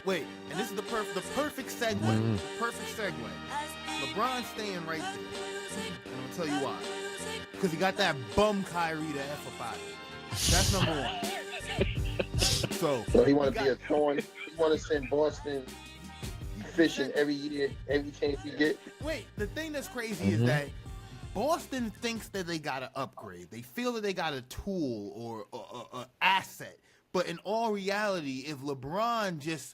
Wait, and this is the perfect segue. Perfect segue. LeBron's staying right there. And I'm gonna tell you why. Because he got that bum Kyrie to F up out of it. That's number one. So he want to be a thorn. He want to send Boston fishing every year, every chance he get. Wait, the thing that's crazy is that Boston thinks that they got to upgrade. They feel that they got a tool or an asset. But in all reality, if LeBron just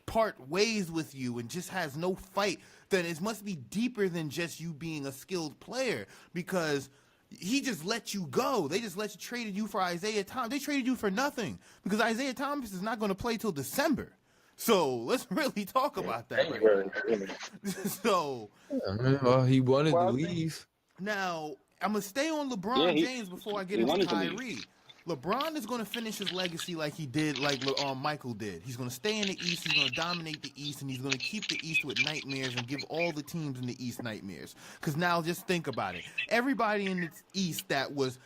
part ways with you and just has no fight, then it must be deeper than just you being a skilled player, because he just let you go. They just traded you for Isaiah Thomas. They traded you for nothing because Isaiah Thomas is not going to play till December. So let's really talk about that. So he wanted to leave. Now I'm gonna stay on LeBron James before I get into Kyrie. LeBron is going to finish his legacy like he did, like Michael did. He's going to stay in the East. He's going to dominate the East, and he's going to keep the East with nightmares and give all the teams in the East nightmares. Because now just think about it. Everybody in the East that was,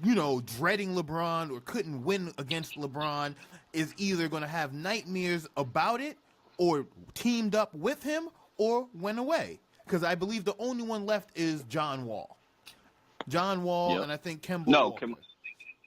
dreading LeBron or couldn't win against LeBron is either going to have nightmares about it or teamed up with him or went away. Because I believe the only one left is John Wall. And I think Kemba Walker.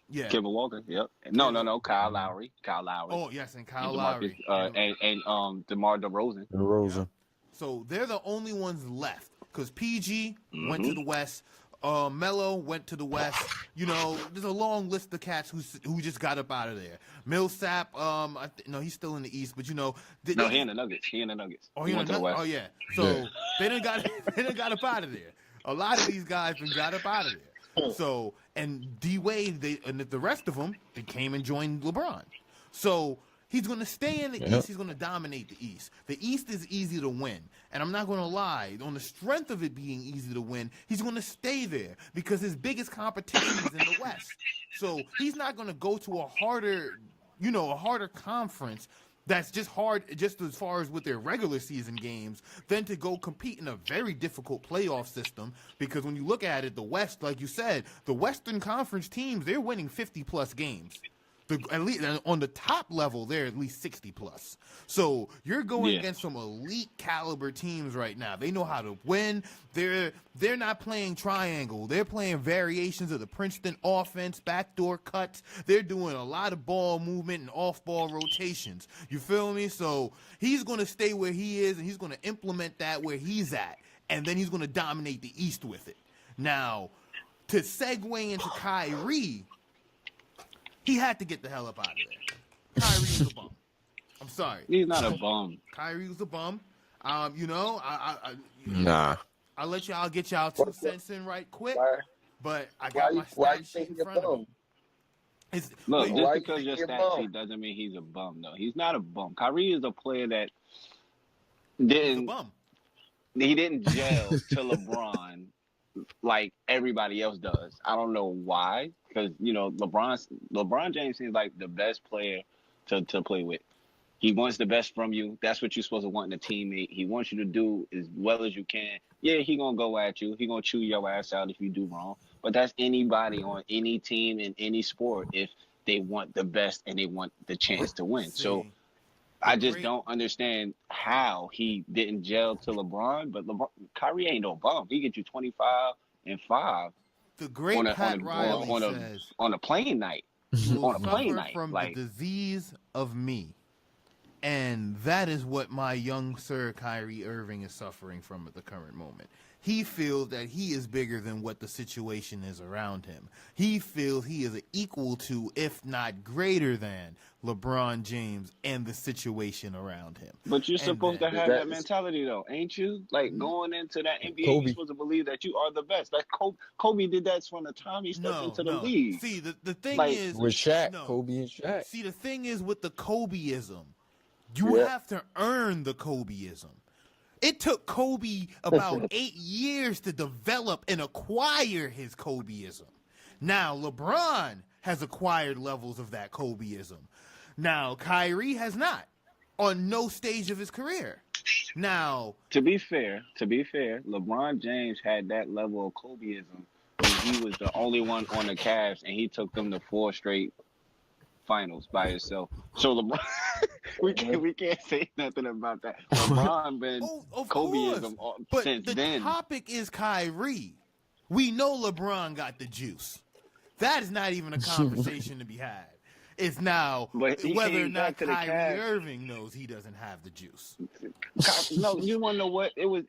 Yeah. Kemba Walker, yep. No, Kyle Lowry. Oh, yes, and Kyle Lowry. And DeMar DeRozan. So they're the only ones left because PG went to the West. Melo went to the West. There's a long list of cats who just got up out of there. Millsap, he's still in the East, but he in the Nuggets. Oh, he went to the West. Oh, yeah. So they done got up out of there. A lot of these guys got up out of there. So, and D-Wade, and the rest of them, they came and joined LeBron. So he's going to stay in the East. He's going to dominate the East. The East is easy to win. And I'm not going to lie, on the strength of it being easy to win, he's going to stay there because his biggest competition is in the West. So he's not going to go to a harder conference that's just hard, just as far as with their regular season games, than to go compete in a very difficult playoff system. Because when you look at it, the West, like you said, the Western Conference teams, they're winning 50-plus games. At least on the top level, they're at least 60-plus. So you're going against some elite caliber teams right now. They know how to win. They're not playing triangle. They're playing variations of the Princeton offense, backdoor cuts. They're doing a lot of ball movement and off-ball rotations. You feel me? So he's going to stay where he is, and he's going to implement that where he's at, and then he's going to dominate the East with it. Now, to segue into Kyrie, he had to get the hell up out of there. Kyrie was a bum. I'm sorry. He's not a bum. Kyrie was a bum. Nah. I'll let y'all get y'all 2 cents in right quick. But I got my stat sheet in front of me. Look, just because your stat sheet doesn't mean he's a bum, though. He's not a bum. Kyrie is a player that didn't gel to LeBron like everybody else does. I don't know why, because LeBron James seems like the best player to play with. He wants the best from you. That's what you're supposed to want in a teammate. He wants you to do as well as you can. Yeah, he gonna go at you. He gonna chew your ass out if you do wrong. But that's anybody on any team in any sport if they want the best and they want the chance to win. So I just don't understand how he didn't gel to LeBron, but Kyrie ain't no bum. He get you 25 and 5. The great Pat Riley says, on a playing night. On a playing night, from the disease of me, and that is what my young sir Kyrie Irving is suffering from at the current moment. He feels that he is bigger than what the situation is around him. He feels he is equal to, if not greater than, LeBron James and the situation around him. But you're supposed to have that mentality, though, ain't you? Like, going into that NBA, you're supposed to believe that you are the best. Like, Kobe did that from the time he stepped into the league. See, the thing is... With Shaq, Kobe and Shaq. See, the thing is with the Kobeism, you have to earn the Kobeism. It took Kobe about 8 years to develop and acquire his Kobeism. Now, LeBron has acquired levels of that Kobeism. Now, Kyrie has not, on no stage of his career. Now, to be fair, LeBron James had that level of Kobeism when he was the only one on the Cavs, and he took them to 4 straight finals by himself. So LeBron, we can't say nothing about that. LeBron been Kobeism since then. But the topic is Kyrie. We know LeBron got the juice. That is not even a conversation to be had. It's now whether or not Kyrie Irving knows he doesn't have the juice. No, you want to know what? It was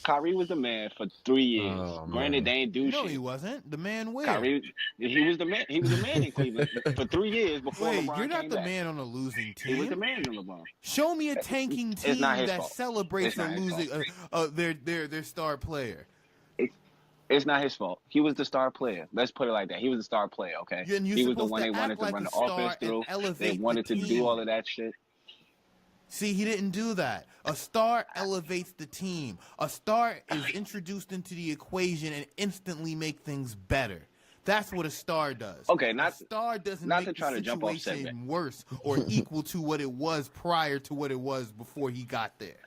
Kyrie was the man for 3 years. Granted, they ain't do shit. No, he wasn't. The man where? Kyrie, he was the man. He was the man in Cleveland for 3 years before LeBron you're not came the back. Man on a losing team. He was the man in LeBron. Show me a tanking team that fault. celebrates a losing their star player. It's not his fault. He was the star player. Let's put it like that. He was the star player, okay? He was the one they wanted to run the offense through. They wanted to do all of that shit. See, he didn't do that. A star elevates the team. A star is introduced into the equation and instantly make things better. That's what a star does. Okay, a star doesn't not make to try the to jump off situation segment. worse or equal to what it was prior to what it was before he got there.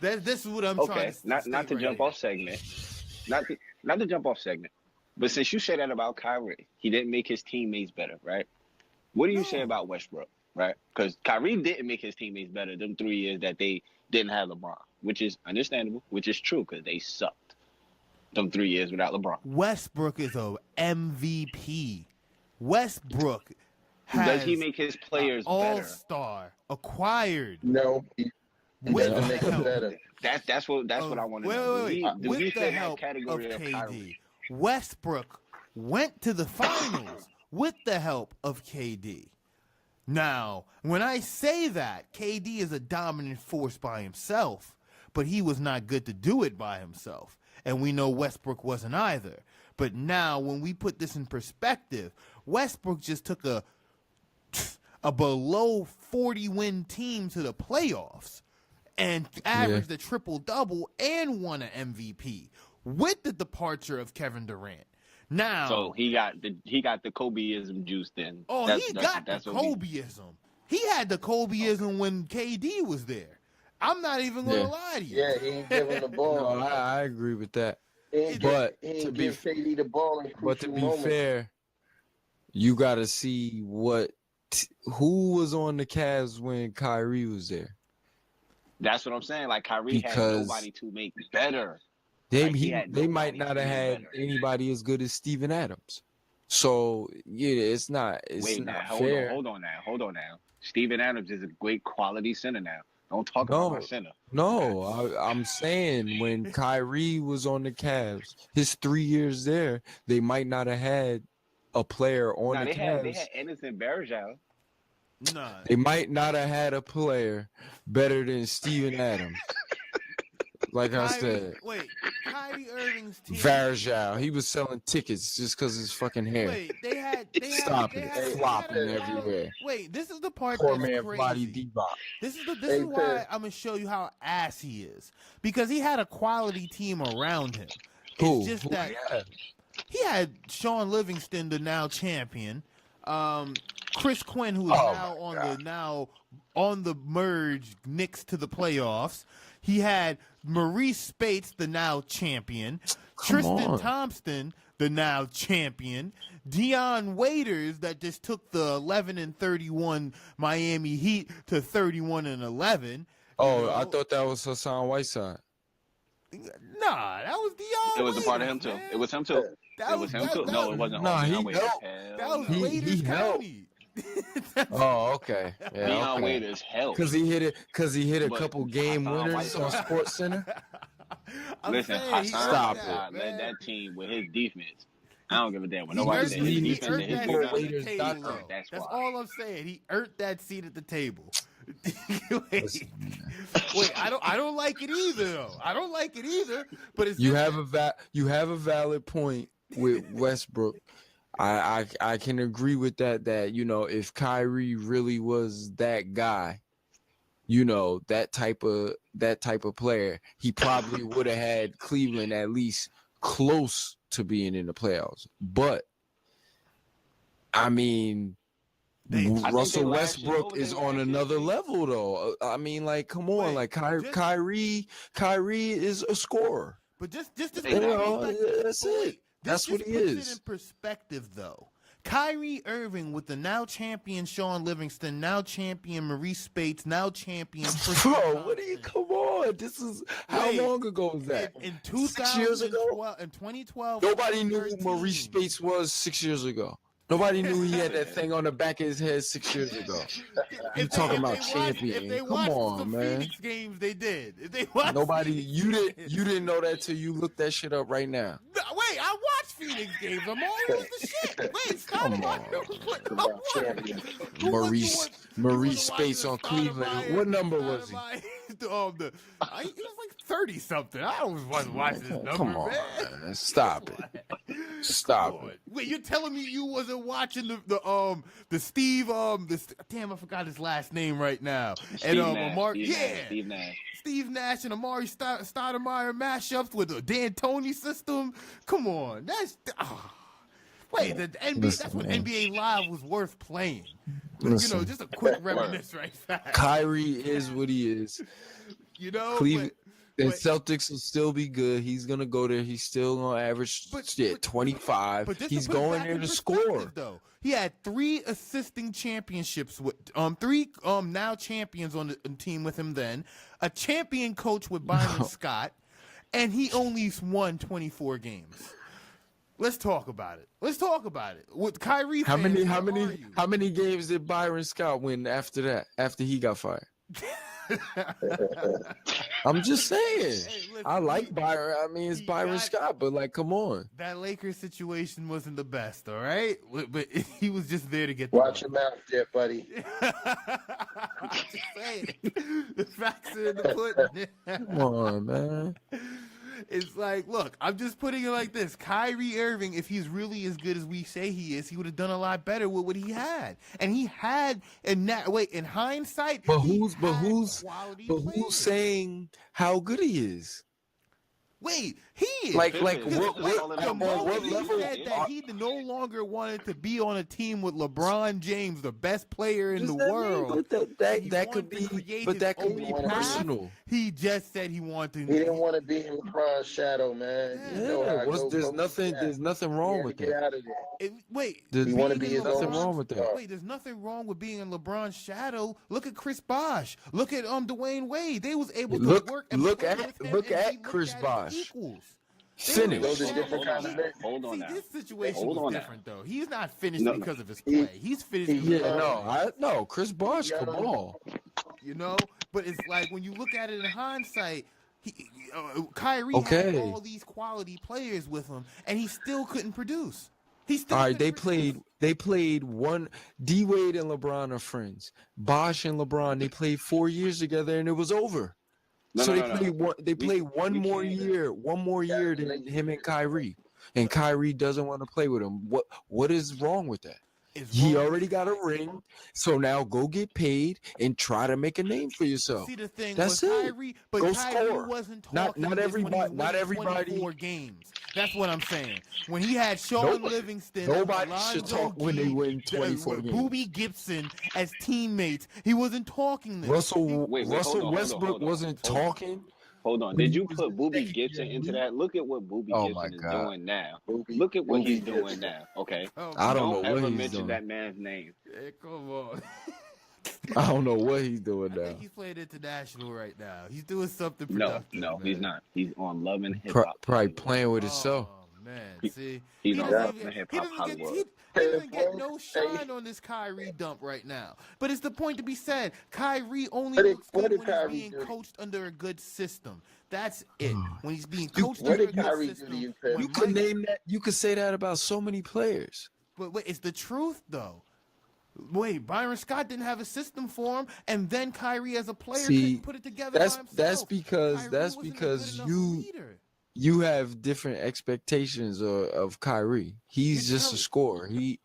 This is what I'm trying to say. Not to jump off segment. Not to jump off segment, but since you said that about Kyrie, he didn't make his teammates better, right? What do you say about Westbrook, right? Because Kyrie didn't make his teammates better them 3 years that they didn't have LeBron, which is understandable, which is true because they sucked them 3 years without LeBron. Westbrook is a MVP. Westbrook does he make his players better? All-star acquired. No, he doesn't make them better. That's what I want to know. With the help of KD, Westbrook went to the finals with the help of KD. Now, when I say that, KD is a dominant force by himself, but he was not good to do it by himself. And we know Westbrook wasn't either. But now, when we put this in perspective, Westbrook just took a below 40-win team to the playoffs and averaged a triple-double and won an MVP with the departure of Kevin Durant. Now, so he got the Kobeism juice then. Oh, he got the Kobeism. He had the Kobeism when KD was there. I'm not even going to lie to you. Yeah, he ain't giving the ball. No, I agree with that. But to be KD the ball in crucial moments. Fair, you got to see who was on the Cavs when Kyrie was there. That's what I'm saying. Like Kyrie had nobody to make better. They might not have had anybody as good as Steven Adams. So it's not fair. Hold on now. Steven Adams is a great quality center now. Don't talk about my center. No, I'm saying when Kyrie was on the Cavs, his 3 years there, they might not have had a player on the Cavs. They had Anderson Varejao. No. They might not have had a player better than Steven Adams. Like I said. Wait, Kyrie Irving's team. Varejao, he was selling tickets just because his fucking hair. Wait, they had flopping everywhere. Wait, this is the part Poor that's man, crazy. body debop. This is why I'm gonna show you how ass he is, because he had a quality team around him. It's just that he had Sean Livingston, the now champion. Chris Quinn, who is now on the merge Knicks to the playoffs. He had Maurice Spates, the now champion. Tristan Thompson, the now champion. Dion Waiters, that just took the 11-31 Miami Heat to 31-11. I thought that was Hassan Whiteside. Nah, that was Dion. It was a part of him too. It was him too. No, it wasn't. Nah, he Waiters County. Okay. Yeah, Dion Waiters helped. Because he hit a couple game winners on Sports Center. Listen, Hassan led that team with his defense. I don't give a damn what nobody said. His defense, that's all I'm saying. He earned that seat at the table. Wait, I don't like it either though. I don't like it either. But it's you have a valid point with Westbrook. I can agree with that if Kyrie really was that guy, that type of player, he probably would have had Cleveland at least close to being in the playoffs. But I mean, Russell Westbrook is on another level, though. I mean, like, come on, like Kyrie is a scorer. But just that's it. That's what he is. Puts it in perspective, though. Kyrie Irving with the now champion Sean Livingston, now champion Maurice Spates, now champion. Bro, what are you? Come on, this is how long ago was that? In 6 years ago. In 2012. Nobody knew who Maurice Spates was 6 years ago. Nobody knew he had that thing on the back of his head 6 years ago. You talking about champion? Come on, man. Phoenix games, they did. If they Nobody, you didn't know that till you looked that shit up right now. Wait, I watched Phoenix games. I'm always the shit. Wait, stop. Maurice Spates on Cleveland. What number was he? He was like 30 something. I wasn't watching his number. Come on, man. Stop it. Stop it. Wait, you're telling me you wasn't watching the Steve damn, I forgot his last name right now. Steve Nash. Steve Nash and Amari Stoudemire mashups with the D'Antoni system. Come on, wait, the NBA. That's when NBA Live was worth playing. Listen, just a quick reminisce right fast. Kyrie is what he is. Cleveland. The Celtics will still be good. He's gonna go there. He's still gonna average 25. But he's going there to score. Though he had 3 assisting championships with 3 now champions on the team with him. Then a champion coach with Byron Scott, and he only won 24 games. Let's talk about it. With Kyrie, how many games did Byron Scott win after that? After he got fired. I'm just saying. Hey, listen, I like Byron. I mean, it's Byron Scott, but like, come on. That Lakers situation wasn't the best, all right? But he was just there to get. Watch your mouth, there, buddy. I'm just saying. The facts are in the pudding. Come on, man. It's like, look, I'm just putting it like this. Kyrie Irving, if he's really as good as we say he is, he would have done a lot better with what he had. And he had, in hindsight, but who's saying how good he is? Wait, he is. Like what level? Said that he no longer wanted to be on a team with LeBron James, the best player in the world. But that could be personal. He just said he wanted. He didn't want to be in LeBron's shadow, man. There's nothing wrong with that. Get out of there. There's nothing wrong with that. Wait, there's nothing wrong with being in LeBron's shadow. Look at Chris Bosh. Look at Dwayne Wade. They was able to work. Look at Chris Bosh. Equals. Finished. Hold on now. This situation was different, though. He's not finished because of his play. He's finished. Chris Bosh can ball. But it's like when you look at it in hindsight, Kyrie had all these quality players with him, and he still couldn't produce. All right, they played one. D Wade and LeBron are friends. Bosh and LeBron, they played 4 years together, and it was over. They played one more year than him and Kyrie, and Kyrie doesn't want to play with him. What is wrong with that? He already got a ring, so now go get paid and try to make a name for yourself. See, the thing That's was it. Kyrie, but go Kyrie score. Wasn't talking not everybody. Not everybody. 24 games. That's what I'm saying. When he had Sean Livingston, nobody should talk when they win 24 games. Boobie Gibson as teammates, he wasn't talking this. Russell Westbrook wasn't talking. Hold on. Did you put Boobie Gibson into that? Look at what Boobie Gibson is doing now. Look at what he's doing now. Okay. I don't know ever what he's mention doing. that man's name. Hey, come on. I don't know what he's doing now. I think he's playing international right now. He's doing something productive. No, he's not. He's on Love and Hip Hop. Probably playing with himself. Oh man, see, he's on Love and Hip Hop Hollywood. He doesn't get no shine on this Kyrie dump right now. But it's the point to be said. Kyrie only looks good when he's being coached under a good system. That's it. When he's being coached under a good system. You could name that. You could say that about so many players. But wait, it's the truth though. Wait, Byron Scott didn't have a system for him, and then Kyrie as a player couldn't put it together by himself. That's because you have different expectations of Kyrie. He's just a scorer. He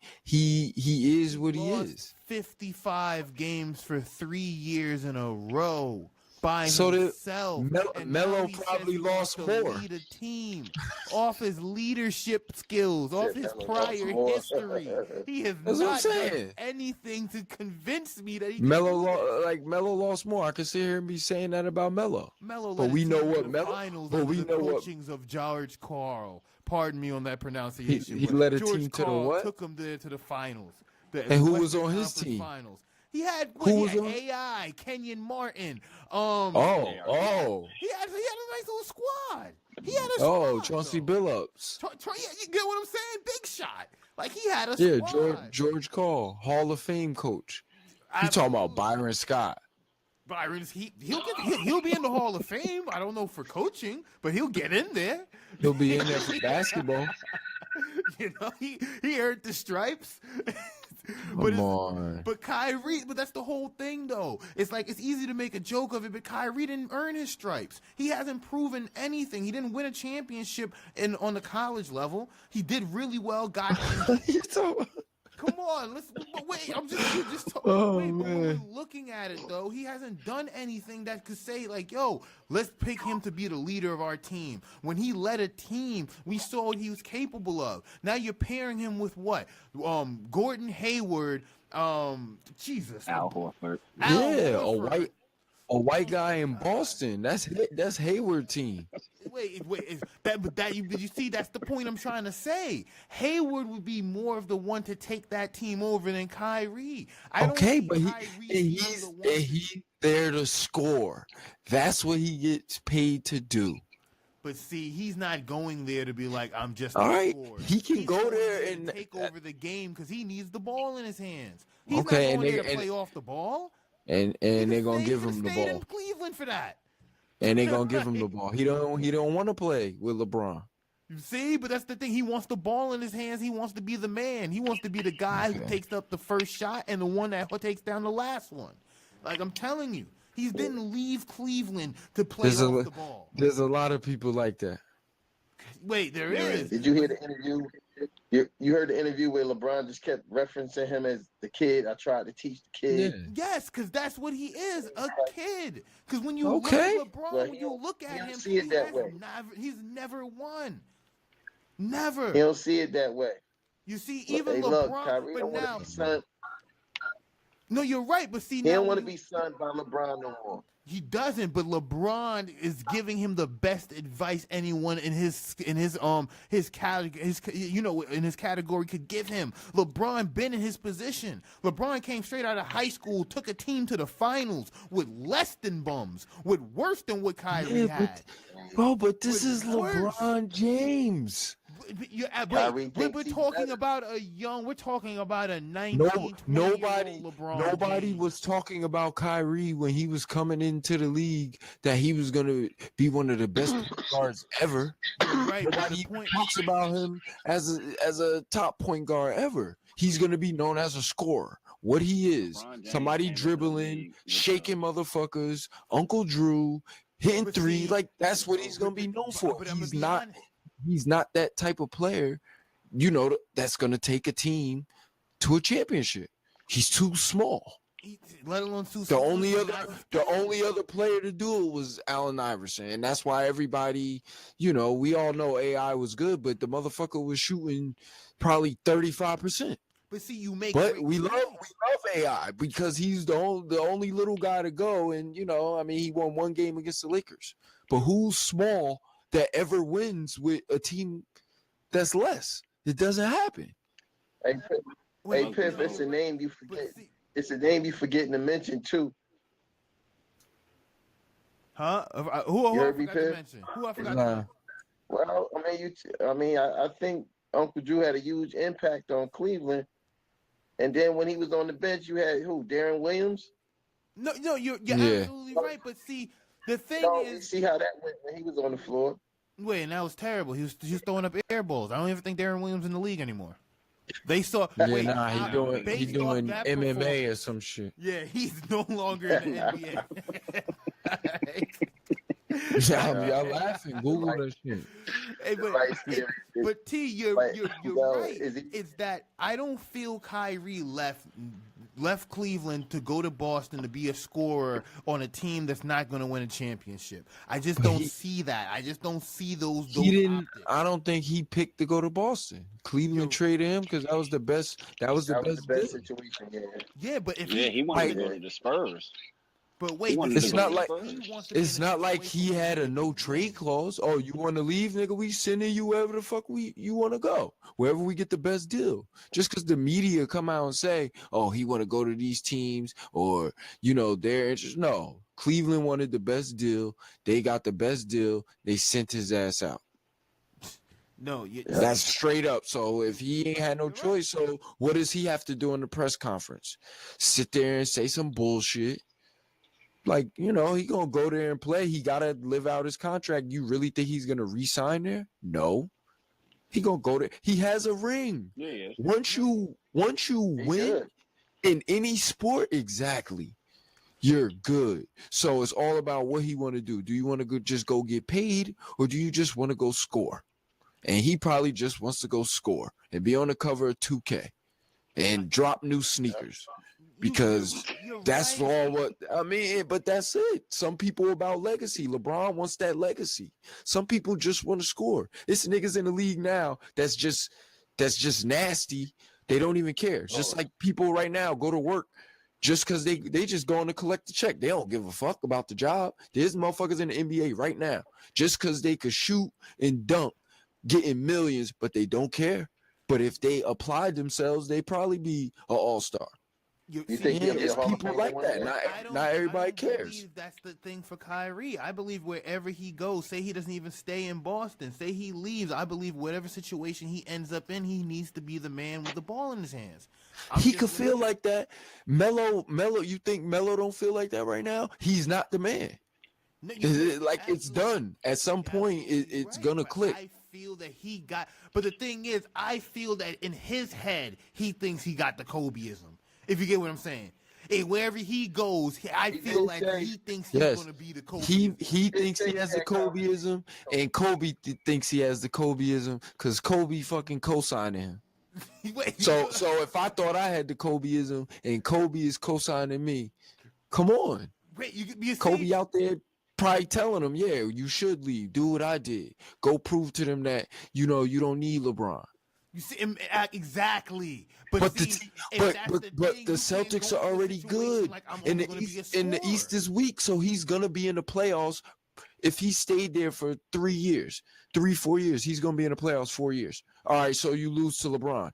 is what he is. 55 games for 3 years in a row. by himself. Melo probably lost more. Lead a team off his leadership skills, off his prior history. He has not done anything to convince me that he can Melo lost more. I could sit here and be saying that about Melo. But we know what Melo. But we know what coachings of George Karl. Pardon me on that pronunciation. He led a George team to Karl the what? Took him there to the finals. And who was on his team? Finals. He had AI, Kenyon Martin. He had a nice little squad. He had a squad. Chauncey Billups. You get what I'm saying? Big shot. Like he had a squad. Yeah, George Karl, Hall of Fame coach. You talking about Byron Scott? Byron's he'll be in the Hall of Fame. I don't know for coaching, but he'll get in there. He'll be in there for basketball. You know, he earned the stripes. But Kyrie, but that's the whole thing, though. It's like it's easy to make a joke of it, but Kyrie didn't earn his stripes. He hasn't proven anything. He didn't win a championship on the college level. He did really well. Come on, wait. I'm just talking. But when we're looking at it, though, he hasn't done anything that could say like, "Yo, let's pick him to be the leader of our team." When he led a team, we saw what he was capable of. Now you're pairing him with what? Gordon Hayward. Jesus. Al Horford. A white guy in Boston. That's Hayward team. Wait. Did you see? That's the point I'm trying to say. Hayward would be more of the one to take that team over than Kyrie. He's there to score. That's what he gets paid to do. But see, he's not going there to be like, I'm just all right. Scorer. He can go there and take over the game because he needs the ball in his hands. He's not going there to play off the ball. And they're gonna give him the ball. In Cleveland for that. And they're gonna give him the ball. He don't want to play with LeBron. You see, but that's the thing. He wants the ball in his hands. He wants to be the man. He wants to be the guy who takes up the first shot and the one that takes down the last one. Like I'm telling you, he didn't leave Cleveland to play off the ball. There's a lot of people like that. Wait, there is. Did you hear the interview? You heard the interview where LeBron just kept referencing him as the kid. I tried to teach the kid. Yeah. Yes, because that's what he is, a kid. Because when you look at LeBron, when you look at him, he's never won. Never. He don't see it that way. You see, even LeBron, Kyrie but now. No, you're right, but see, he don't want to be sunned by LeBron no more. He doesn't, but LeBron is giving him the best advice anyone in his category could give him. LeBron been in his position. LeBron came straight out of high school, took a team to the finals with less than bums, with worse than what Kyrie had. But this is LeBron James. We're talking about a 19-20-year-old LeBron. Nobody was talking about Kyrie when he was coming into the league that he was going to be one of the best guards ever. Right. Nobody talks about him as a top point guard ever. He's going to be known as a scorer. What he is, somebody dribbling, shaking motherfuckers, Uncle Drew, hitting three. Like that's what he's going to be known for. He's not that type of player, that's going to take a team to a championship. He's too small. Let alone too small. The only other player to do it was Allen Iverson, and that's why everybody, we all know AI was good, but the motherfucker was shooting probably 35%. But see, we love AI because he's the only little guy to go, and he won one game against the Lakers. But who's small that ever wins with a team that's less? It doesn't happen. Hey, Piff, it's a name you forget. It's a name you forgetting to mention too. Huh? Who I forgot to mention? Who I forgot to mention? Well, I think Uncle Drew had a huge impact on Cleveland. And then when he was on the bench, you had who? Darren Williams? No, you're absolutely right. But see, the thing is, see how that went when he was on the floor. Wait, and that was terrible. He was throwing up air balls. I don't even think Darren Williams in the league anymore. They saw. He doing MMA or some shit. Yeah, he's no longer in the NBA. Y'all laughing. Google that shit. Hey, but T, you're right. It's that I don't feel Kyrie left left Cleveland to go to Boston to be a scorer on a team that's not going to win a championship. I just don't see that. I just don't see those. He didn't. Optics. I don't think he picked to go to Boston. Cleveland traded him because that was the best. That was the best situation. Yeah, but if he wanted to go to the Spurs. But wait, it's not like he had a no trade clause. Oh, you want to leave, nigga? We sending you wherever the fuck you want to go, wherever we get the best deal. Just because the media come out and say, oh, he want to go to these teams or their interest. No, Cleveland wanted the best deal. They got the best deal. They sent his ass out. No, that's straight up. So if he ain't had no choice, so what does he have to do in the press conference? Sit there and say some bullshit. Like, he gonna go there and play. He gotta live out his contract. You really think he's gonna re-sign there? No. He gonna go there. He has a ring. Yeah. Once you win in any sport, exactly, you're good. So it's all about what he want to do. Do you want to just go get paid, or do you just want to go score? And he probably just wants to go score and be on the cover of 2K and drop new sneakers. Because that's all what I mean, but that's it. Some people about legacy. LeBron wants that legacy. Some people just want to score. It's niggas in the league now that's just nasty. They don't even care. It's just like people right now go to work just because they just going to collect the check. They don't give a fuck about the job. There's motherfuckers in the NBA right now just because they could shoot and dunk, getting millions, but they don't care. But if they applied themselves, they probably be an all-star. You think there's people like that. Not everybody cares. That's the thing for Kyrie. I believe wherever he goes, say he doesn't even stay in Boston, say he leaves, I believe whatever situation he ends up in, he needs to be the man with the ball in his hands. He could feel like that. Melo, you think Melo don't feel like that right now? He's not the man. No, it's done. At some point, it's going to click. I feel that but the thing is, I feel that in his head, he thinks he got the Kobeism. If you get what I'm saying. Hey, wherever he goes, I feel like he thinks he's going to be the Kobe. He thinks he has the Kobeism, and Kobe thinks he has the Kobeism because Kobe fucking co-signing him. So if I thought I had the Kobeism and Kobe is co-signing me, come on. Wait, you could be Kobe out there probably telling him, yeah, you should leave. Do what I did. Go prove to them that, you don't need LeBron. You see, exactly. But the Celtics are already good, and the East is weak, so he's gonna be in the playoffs. If he stayed there for 4 years, he's gonna be in the playoffs 4 years. All right, so you lose to LeBron.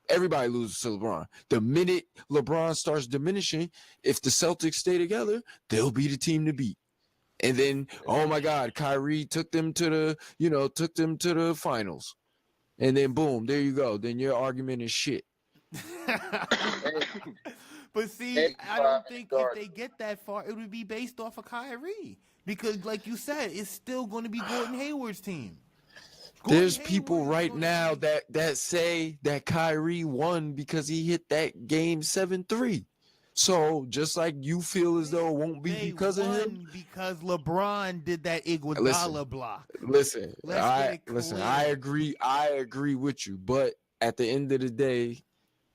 Everybody loses to LeBron. The minute LeBron starts diminishing, if the Celtics stay together, they'll be the team to beat. And then, oh my God, Kyrie took them to the finals. And then boom, there you go. Then your argument is shit. But see, I don't think if they get that far, it would be based off of Kyrie. Because like you said, it's still going to be Gordon Hayward's team. There's people right now that say that Kyrie won because he hit that game 7-3. So just like you feel as though it won't be because of him, because LeBron did that Iguodala block. Listen, I agree with you. But at the end of the day,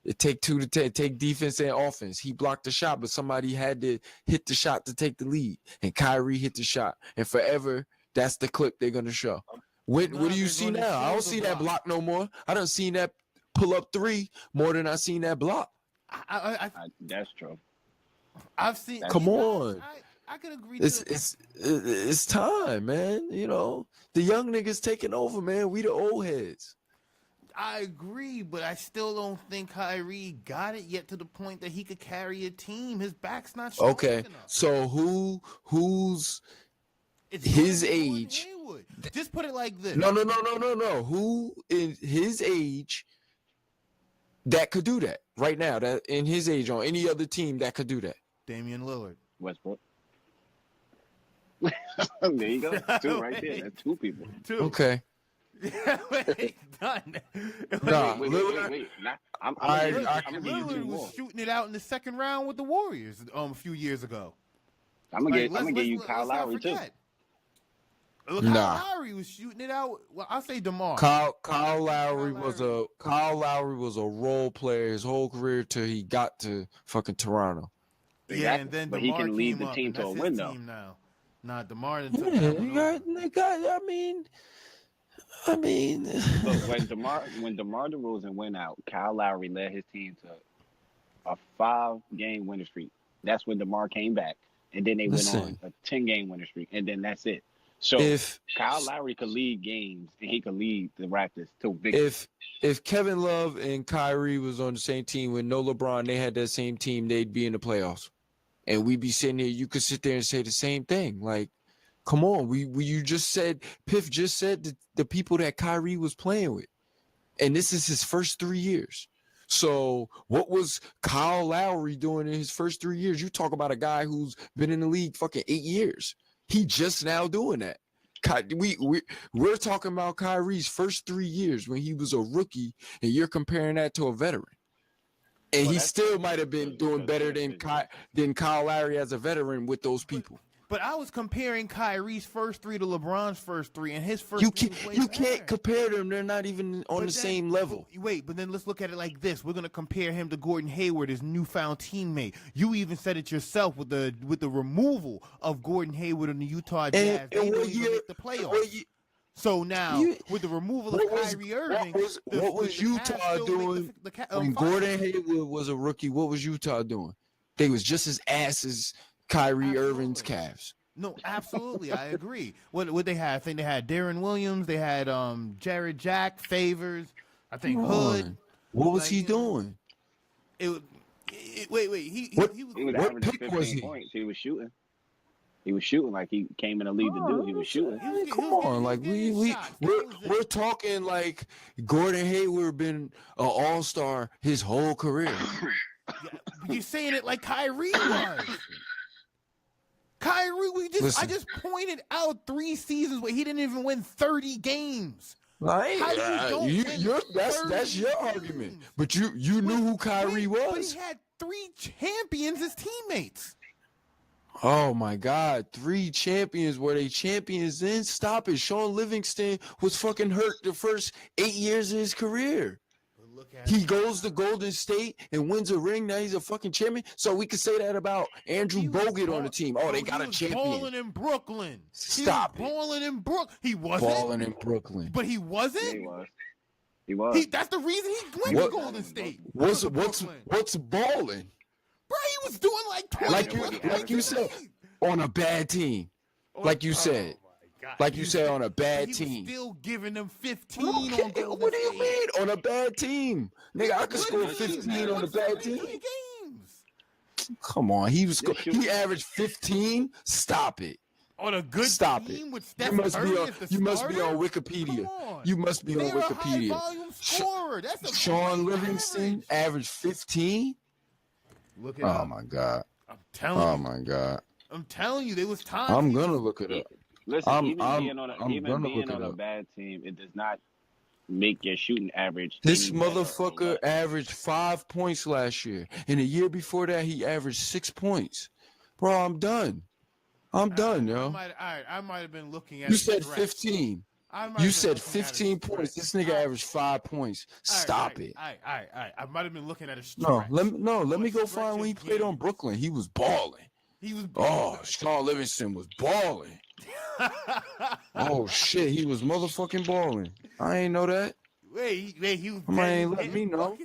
it take two to take defense and offense. He blocked the shot, but somebody had to hit the shot to take the lead, and Kyrie hit the shot. And forever, that's the clip they're gonna show. What do you see now? I don't see that block no more. I don't seen that pull up three more than I seen that block. That's true. I've seen. Come on, I can agree. It's time, man. The young niggas taking over, man. We the old heads. I agree, but I still don't think Kyrie got it yet to the point that he could carry a team. His back's not strong enough. So who's his age? Just put it like this. No. Who in his age that could do that right now? That in his age on any other team that could do that? Damian Lillard, Westbrook. There you go. Two right there. That's two people. Okay. Wait, done. Lillard. Lillard was shooting it out in the second round with the Warriors a few years ago. I'm gonna give you Kyle Lowry too. Look how Lowry was shooting it out. Well, I'll say DeMar. Kyle Lowry was a role player his whole career till he got to fucking Toronto. Yeah, and then but DeMar he can lead came the up, team and to a that's win, his though. team now. Nah, DeMar didn't took that one over. I mean. Look, when DeMar DeRozan went out, Kyle Lowry led his team to a 5-game winning streak. That's when DeMar came back, and then they went on a 10-game winning streak, and then that's it. So if Kyle Lowry could lead games, and he could lead the Raptors to victory. If Kevin Love and Kyrie was on the same team with no LeBron, they had that same team, they'd be in the playoffs. And we'd be sitting here, you could sit there and say the same thing. Like, come on, you just said, Piff just said the people that Kyrie was playing with. And this is his first 3 years. So what was Kyle Lowry doing in his first 3 years? You talk about a guy who's been in the league fucking 8 years. He just now doing that. We're talking about Kyrie's first 3 years when he was a rookie, and you're comparing that to a veteran. And he still might have been doing better than Kyle Lowry as a veteran with those people. But I was comparing Kyrie's first 3 to LeBron's first 3, and his first. You can't compare them. They're not even on the same level. But then let's look at it like this: we're gonna compare him to Gordon Hayward, his newfound teammate. You even said it yourself with the removal of Gordon Hayward in the Utah Jazz. They didn't even make the playoffs. So now, with the removal of Kyrie Irving, what was Utah doing when Gordon Hayward was a rookie? What was Utah doing? They was just as ass as Kyrie Irving's Cavs. No, absolutely, I agree. What they had? I think they had Darren Williams. They had Jared Jack, Favors. I think Hood. What was he doing? Wait. He was averaging 15 points. He was shooting. He was shooting like he came in the league to do. He was shooting. Come on, like we're talking like Gordon Hayward been an all-star his whole career. Yeah, you're saying it like Kyrie was. Kyrie, I just pointed out 3 seasons where he didn't even win 30 games. Like, that's your argument. But you knew who Kyrie was. But he had 3 champions as teammates. Oh my God, 3 champions. Were they champions then? Stop it. Sean Livingston was fucking hurt the first 8 years of his career. He goes to Golden State and wins a ring. Now he's a fucking champion. So we could say that about Andrew Bogut on the team. Oh, they got a champion. Balling in Brooklyn. Stop it. Balling in Brooklyn. He wasn't. Balling in Brooklyn. But he wasn't. Yeah, he was. That's the reason he went to Golden State. What's balling? Bro, he was doing like 20. Like you said, on a bad team. Like you said. Like you said, on a bad team. Still giving them 15 on Golden State. What do you mean? On a bad team. Nigga, I could score 15 on a bad team. Come on. He averaged 15. Stop it. On a good team with Steph Curry as the starter? You must be on Wikipedia. You must be on Wikipedia. They're a high-volume scorer. That's a Sean Livingston averaged 15? Look it up. Oh, my God. I'm telling you. Oh, my God. I'm telling you. There was time. I'm going to look it up. Listen, even being on a bad team, it does not make your shooting average. This motherfucker averaged 5 points last year. And the year before that, he averaged 6 points. Bro, I'm done. I'm done, yo. I might have been looking at. You said 15. You said 15 points. This nigga averaged 5 points. Stop it. I might have been looking at a stretch. Let me go find when he played on Brooklyn. He was balling. Sean Livingston was balling. Oh shit, he was motherfucking balling. I ain't know that. Wait, he was. Ain't let me know.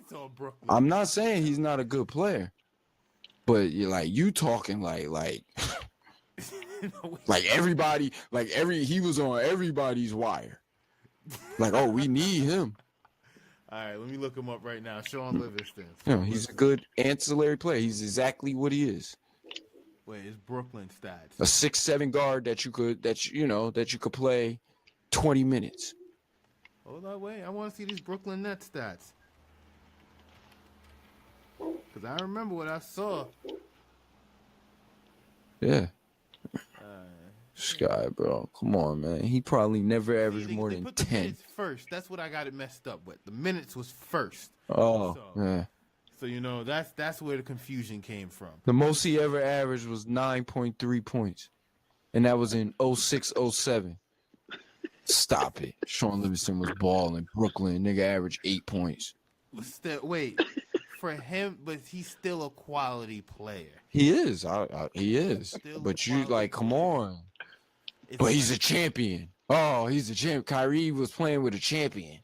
I'm not saying he's not a good player, but you talking like everybody, he was on everybody's wire. Like, oh, we need him. All right, let me look him up right now. Sean Livingston. He's a good ancillary player. He's exactly what he is. Wait, it's Brooklyn stats. A 6'7" guard that you could play 20 minutes. Hold on, wait. I want to see these Brooklyn Nets stats. Because I remember what I saw. Yeah. This guy, bro. Come on, man. He probably never averaged more than 10. The minutes first. That's what I got it messed up with. The minutes was first. Oh, yeah. So, that's where the confusion came from. The most he ever averaged was 9.3 points. And that was in 06-07. Stop it. Sean Livingston was balling. Brooklyn, nigga averaged 8 points. Wait, for him, but he's still a quality player. He is. He is. But you like, come on. But he's a champion. Oh, he's a champ. Kyrie was playing with a champion.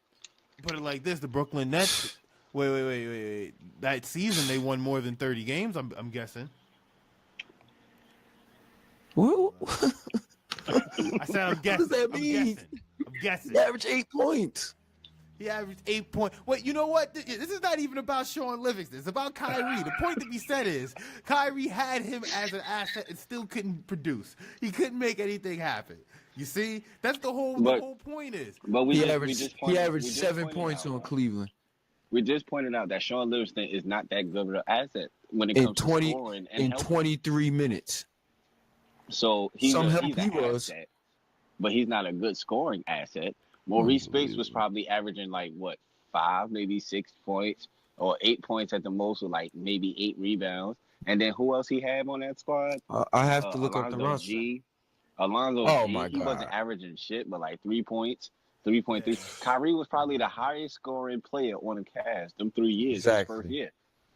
Put it like this: the Brooklyn Nets. Wait. That season, they won more than 30 games. I'm guessing. What? I said I'm guessing. What does that mean? I'm guessing. He averaged 8 points. He averaged 8 points. Wait, you know what? This is not even about Sean Livingston. It's about Kyrie. The point to be said is Kyrie had him as an asset and still couldn't produce. He couldn't make anything happen. You see? That's the whole point is. But he averaged 7 points on Cleveland. We just pointed out that Sean Livingston is not that good of an asset when it comes to scoring and in 23 minutes. So he's an asset, but he's not a good scoring asset. Maurice Space was probably averaging like 5, maybe 6 points, or 8 points at the most, with like maybe 8 rebounds. And then who else he had on that squad? I have to look up the roster. Alonzo G. My God. He wasn't averaging shit, but like 3 points, 3.3. Kyrie was probably the highest scoring player on the cast them 3 years. Exactly. His first year.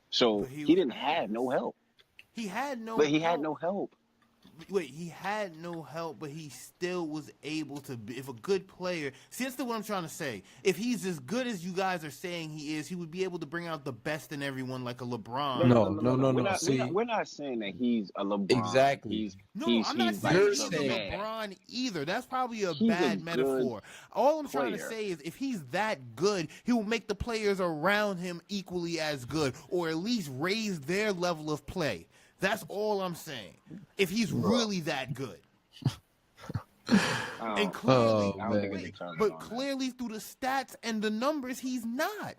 So he didn't have no help. He had no. But he had no help. Wait, he had no help, but he still was able to be. If a good player, see, that's what I'm trying to say. If he's as good as you guys are saying he is, he would be able to bring out the best in everyone, like a LeBron. No. We're not saying that he's a LeBron. Exactly. I'm not saying he's a LeBron either. That's probably a bad metaphor. All I'm trying to say is, if he's that good, he will make the players around him equally as good, or at least raise their level of play. That's all I'm saying. If he's really that good. And clearly, clearly through the stats and the numbers, he's not.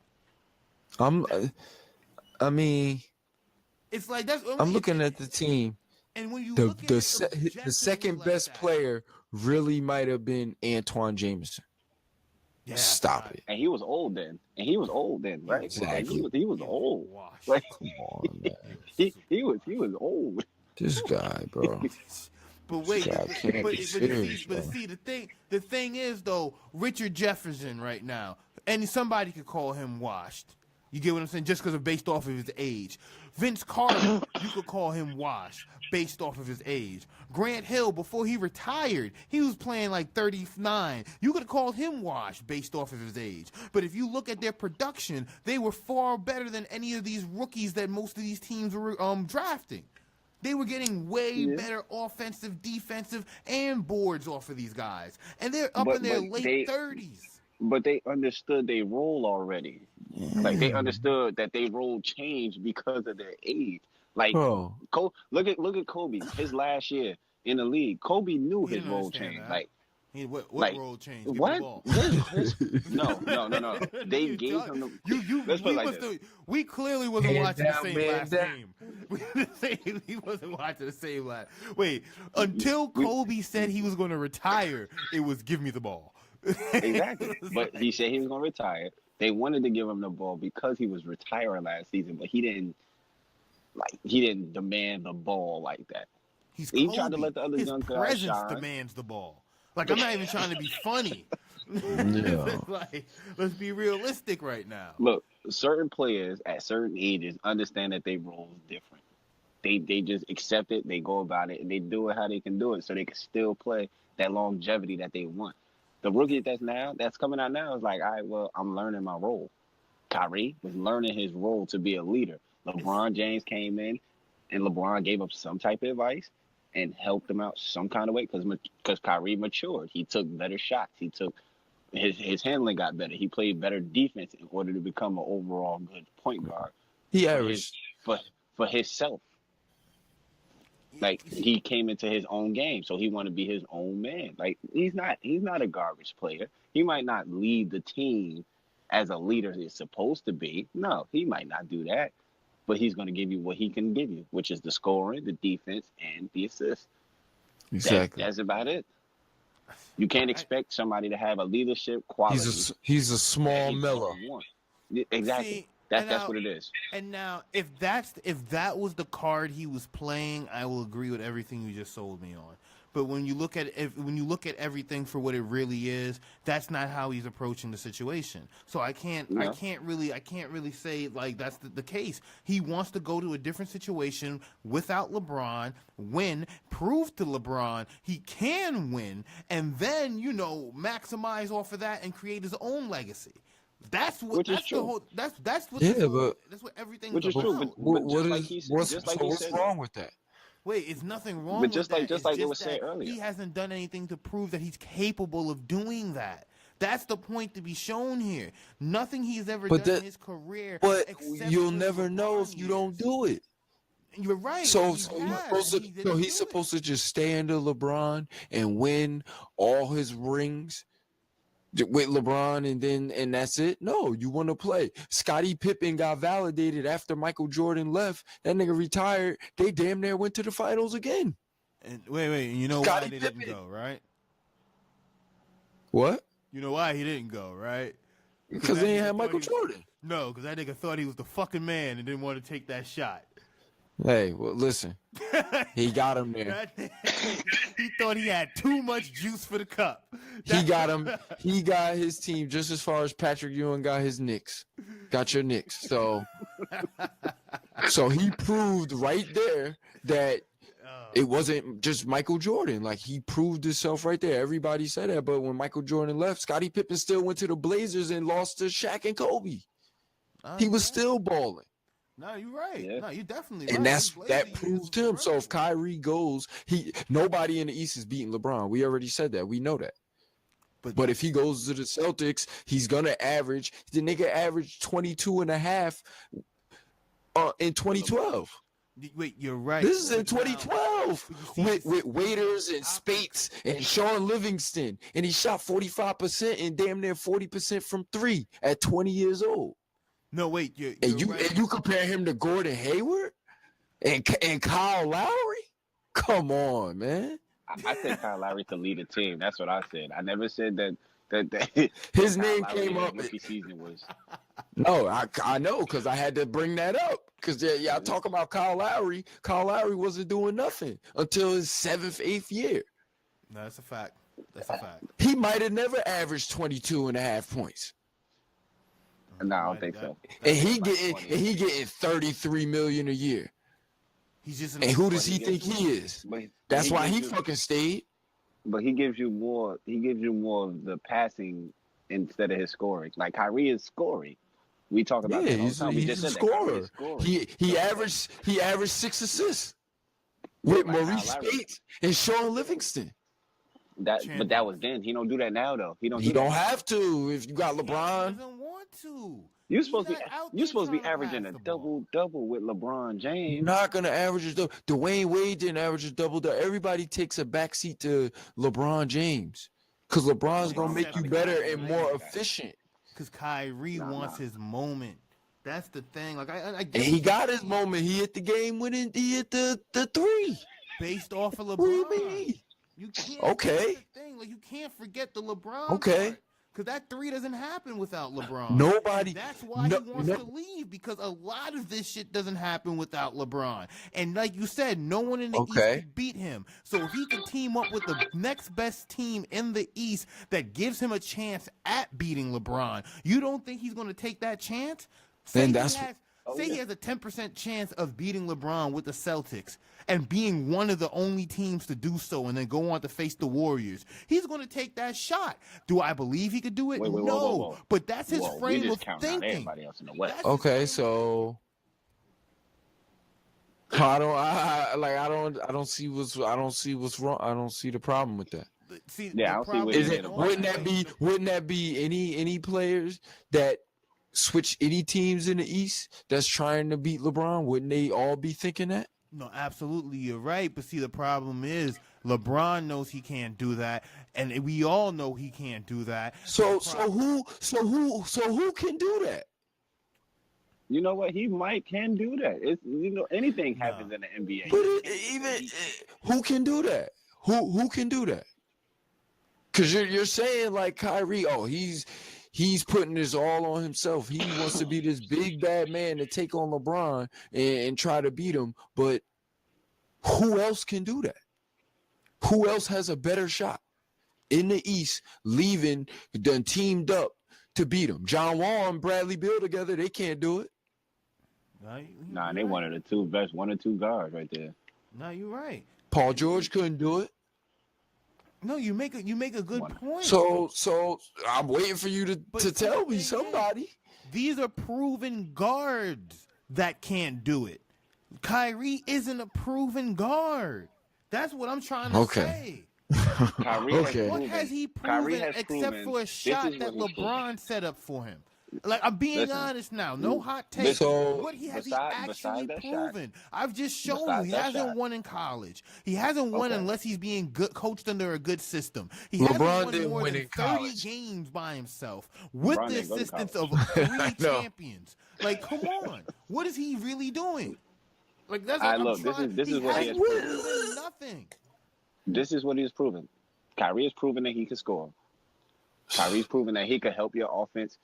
I mean, it's like that's. I'm looking at the team. And when you the second best player really might have been Antoine Jameson. Yeah, Stop it. And he was old then. Right? Exactly. He was old. Like, come on, man. he was old. This guy, bro. But wait, see, the thing is though, Richard Jefferson right now, and somebody could call him washed. You get what I'm saying? Just because based off of his age. Vince Carter, you could call him washed based off of his age. Grant Hill, before he retired, he was playing like 39. You could have called him washed based off of his age. But if you look at their production, they were far better than any of these rookies that most of these teams were drafting. They were getting way better offensive, defensive, and boards off of these guys. And they're up in their late 30s. But they understood their role already. Like, they understood that their role changed because of their age. Like, look at Kobe. His last year in the league, Kobe knew his role changed. That. What role changed? What? No. They gave him the. We clearly wasn't watching the same last game. He wasn't watching the same last. Wait, until Kobe said he was going to retire, it was give me the ball. Exactly. But he said he was going to retire. They wanted to give him the ball because he was retiring last season, but he didn't demand the ball like that. He tried to let the other young guys shine. His presence demands the ball. Like, I'm not even trying to be funny. Like, let's be realistic right now. Look, certain players at certain ages understand that their role is different. They just accept it, they go about it, and they do it how they can do it so they can still play that longevity that they want. The rookie that's coming out now is like, all right, well, I'm learning my role. Kyrie was learning his role to be a leader. LeBron James came in, and LeBron gave up some type of advice and helped him out some kind of way because Kyrie matured. He took better shots. He took his handling got better. He played better defense in order to become an overall good point guard. He averaged for himself. Like, he came into his own game, so he wanted to be his own man. Like, he's not a garbage player. He might not lead the team as a leader is supposed to be. No, he might not do that. But he's going to give you what he can give you, which is the scoring, the defense, and the assist. Exactly. That's about it. You can't expect somebody to have a leadership quality. He's a small Miller. Exactly. See, that's what it is. And now, if that was the card he was playing, I will agree with everything you just sold me on. But when you look at everything for what it really is, that's not how he's approaching the situation. So I can't really say like that's the case. He wants to go to a different situation without LeBron, win, prove to LeBron he can win, and then maximize off of that and create his own legacy. That's what everything. Which is true. What's wrong with that? Wait, it's nothing wrong with that. Just like it was said earlier. He hasn't done anything to prove that he's capable of doing that. That's the point to be shown here. Nothing he's ever done in his career. But you'll never know if you don't do it. You're right. So he's supposed to just stay under LeBron and win all his rings with LeBron and that's it? No, you want to play. Scottie Pippen got validated after Michael Jordan left. That nigga retired. They damn near went to the finals again. And wait, you know why they didn't go, right? What? You know why he didn't go, right? Because they ain't had Michael Jordan. No, because that nigga thought he was the fucking man and didn't want to take that shot. Hey, well, listen. He got him there. He thought he had too much juice for the cup. He got him. He got his team just as far as Patrick Ewing got his Knicks. Got your Knicks. So he proved right there that it wasn't just Michael Jordan. Like, he proved himself right there. Everybody said that. But when Michael Jordan left, Scottie Pippen still went to the Blazers and lost to Shaq and Kobe. He was still balling. No, you're right. Yeah. No, you definitely and right. that proved him. So if Kyrie goes, nobody in the East is beating LeBron. We already said that. We know that. But if he goes to the Celtics, he's gonna average. The nigga averaged 22.5 in 2012. Wait, you're right. This is in 2012 with Waiters and Spates and Sean Livingston, and he shot 45% and damn near 40% from three at 20 years old. No, wait, and you compare him to Gordon Hayward and Kyle Lowry? Come on, man. I said Kyle Lowry to lead a team. That's what I said. I never said that his name came up. Season was. No, I know because I had to bring that up because y'all talking about Kyle Lowry. Kyle Lowry wasn't doing nothing until his 7th, 8th year. No, that's a fact. That's a fact. He might have never averaged 22.5 points. No, I don't think so. And he getting $33 million a year. He's just. And who does he think he is? That's why he fucking stayed. But he gives you more. He gives you more of the passing instead of his scoring. Like Kyrie is scoring. We talk about that all the time. He's a scorer. He averaged 6 assists with Maurice Spates and Sean Livingston. But that was then. He don't do that now though. He don't have to if you got LeBron. He doesn't want to. You're supposed to be averaging a double with LeBron James. You're not gonna average a double. Dwayne Wade didn't average a double. Everybody takes a backseat to LeBron James because LeBron's gonna make you better and more efficient. Because Kyrie wants his moment. That's the thing. Like I and he got his moment. He hit the game winning. He hit the three based off of LeBron. What do you mean? You can't. Okay. Like you can't forget the LeBron. Okay. Because that three doesn't happen without LeBron. Nobody. That's why he wants to leave, because a lot of this shit doesn't happen without LeBron. And like you said, no one in the East can beat him. So if he can team up with the next best team in the East that gives him a chance at beating LeBron, you don't think he's going to take that chance? Say he has a 10% chance of beating LeBron with the Celtics and being one of the only teams to do so and then go on to face the Warriors. He's going to take that shot. Do I believe he could do it? No. But that's his frame of thinking. Okay, so I don't see what's wrong. I don't see the problem with that. See, yeah, wouldn't that be any players that switch any teams in the East that's trying to beat LeBron? Wouldn't they all be thinking that? No, absolutely, you're right. But see, the problem is LeBron knows he can't do that, and we all know he can't do that. So who can do that? You know what? He can do that. It's anything happens in the NBA. But who can do that? Who can do that? Because you're saying like Kyrie, he's putting this all on himself. He wants to be this big bad man to take on LeBron and try to beat him. But who else can do that? Who else has a better shot in the East, leaving, done teamed up to beat them? John Wall and Bradley Beal together, they can't do it. Nah, they one of the two best 1 or 2 guards right there. No, you're right. Paul George couldn't do it. No, you make a good point. So I'm waiting for you to tell me somebody. These are proven guards that can't do it. Kyrie isn't a proven guard. That's what I'm trying to say. Okay. What has he proven except for a shot that LeBron set up for him? Like, I'm being honest now. No hot take. What has he actually proven? I've just shown you. He hasn't won in college. He hasn't won unless he's being coached under a good system. He LeBron hasn't won more than 30 games by himself with the assistance of 3 champions. Like, come on. What is he really doing? Like, that's what I'm trying. This is what he has proven. Nothing. This is what he has proven. Kyrie has proven that he can score. Kyrie's proven that he can help your offense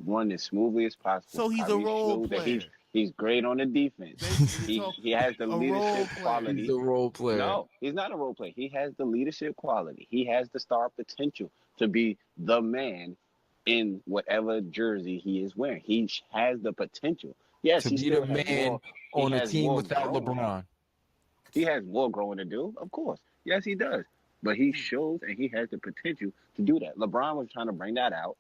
run as smoothly as possible. So he's a role player. He's great on the defense. He has the leadership quality. He's a role player. No, he's not a role player. He has the leadership quality. He has the star potential to be the man in whatever jersey he is wearing. He has the potential. Yes, to be the man on a team without LeBron. He has more growing to do, of course. Yes, he does. But he shows and he has the potential to do that. LeBron was trying to bring that out.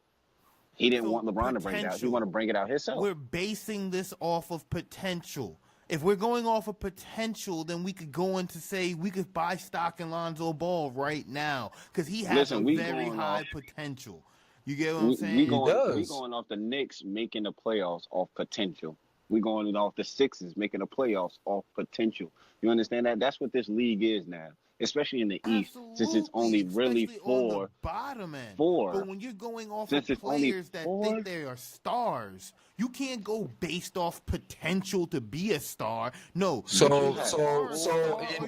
He didn't want LeBron to bring it out. He wanted to bring it out himself. We're basing this off of potential. If we're going off of potential, then we could go into say we could buy stock in Lonzo Ball right now because he has a very high potential. You get what I'm saying? We going off the Knicks making the playoffs off potential. We're going off the Sixers making the playoffs off potential. You understand that? That's what this league is now, especially in the East, since it's only really on the bottom end. But when you're going off of players that think they are stars, you can't go based off potential to be a star. No. So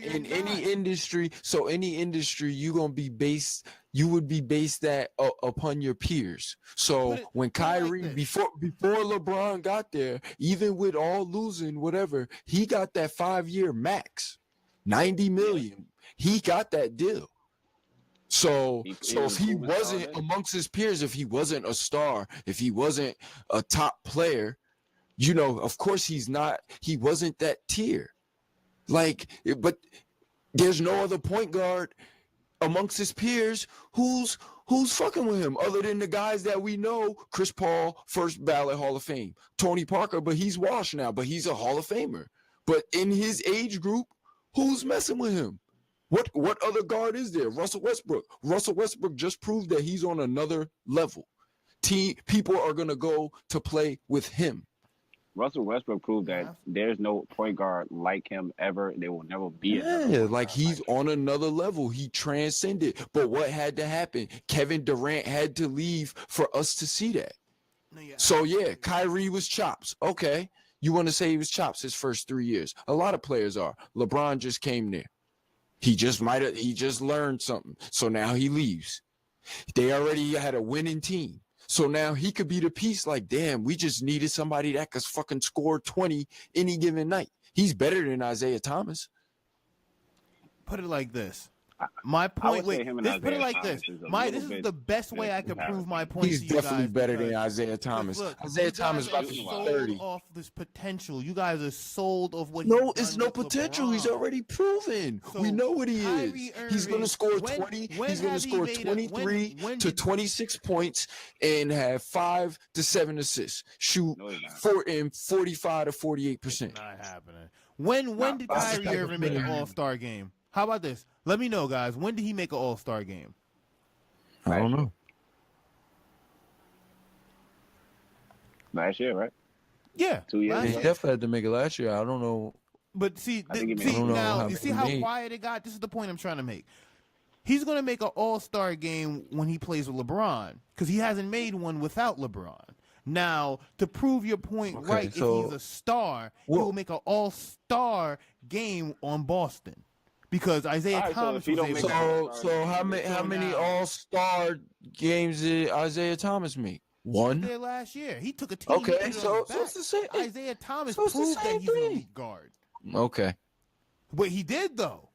in any industry, you would be based that upon your peers. So when Kyrie, before LeBron got there, even with all losing, whatever, he got that 5-year max, $90 million. He got that deal. So if he wasn't amongst his peers, if he wasn't a star, if he wasn't a top player, of course he wasn't that tier. But there's no other point guard amongst his peers who's fucking with him other than the guys that we know. Chris Paul, first ballot Hall of Fame. Tony Parker, but he's washed now, but he's a Hall of Famer. But in his age group, who's messing with him? What other guard is there? Russell Westbrook. Russell Westbrook just proved that he's on another level. People are going to go to play with him. Russell Westbrook proved that there's no point guard like him ever. There will never be he's on another level. He transcended. But what had to happen? Kevin Durant had to leave for us to see that. So, Kyrie was chops. Okay. You want to say he was chops his first 3 years. A lot of players are. LeBron just came there. He just learned something. So now he leaves. They already had a winning team. So now he could be the piece like, damn, we just needed somebody that could fucking score 20 any given night. He's better than Isaiah Thomas. Put it like this. My point. Put it like this. This is the best way I could prove my point. He's definitely better than Isaiah Thomas. Look, Isaiah Thomas about to be 30. Off this potential, you guys are sold off what. No, it's no potential. LeBron. He's already proven. So we know what he is. He's going to score 20. He's going to score 23 to 26 points and have 5 to 7 assists. Shoot 45 to 48%. Not happening. When did Kyrie Irving make an All-Star game? How about this? Let me know, guys. When did he make an All-Star game? I don't know. Last year, right? Yeah. 2 years. He definitely had to make it last year. I don't know. But see how quiet it got? This is the point I'm trying to make. He's going to make an All-Star game when he plays with LeBron because he hasn't made one without LeBron. Now, to prove your point if he's a star, he will make an All-Star game on Boston. Because Isaiah Thomas was able So how many All-Star games did Isaiah Thomas make? One? There last year. He took a team. Okay, so it's the same. Isaiah Thomas proved that he's an elite guard. Okay. But he did, though.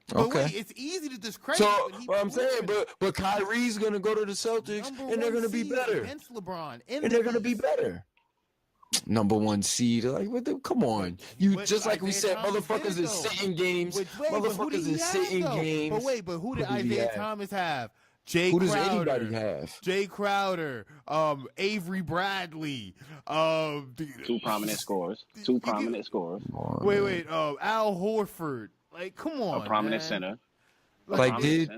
But wait, it's easy to discredit. So what I'm saying, but Kyrie's gonna go to the Celtics, and they're gonna be better against LeBron, and they're gonna be better. Number 1 seed, like come on, just like we said, motherfuckers is sitting games. Motherfuckers is sitting games. But wait, who did Isaiah Thomas have? Who does anybody have? Jay Crowder, Avery Bradley, 2 prominent scores. Wait, Al Horford. Like, come on, a prominent center. Did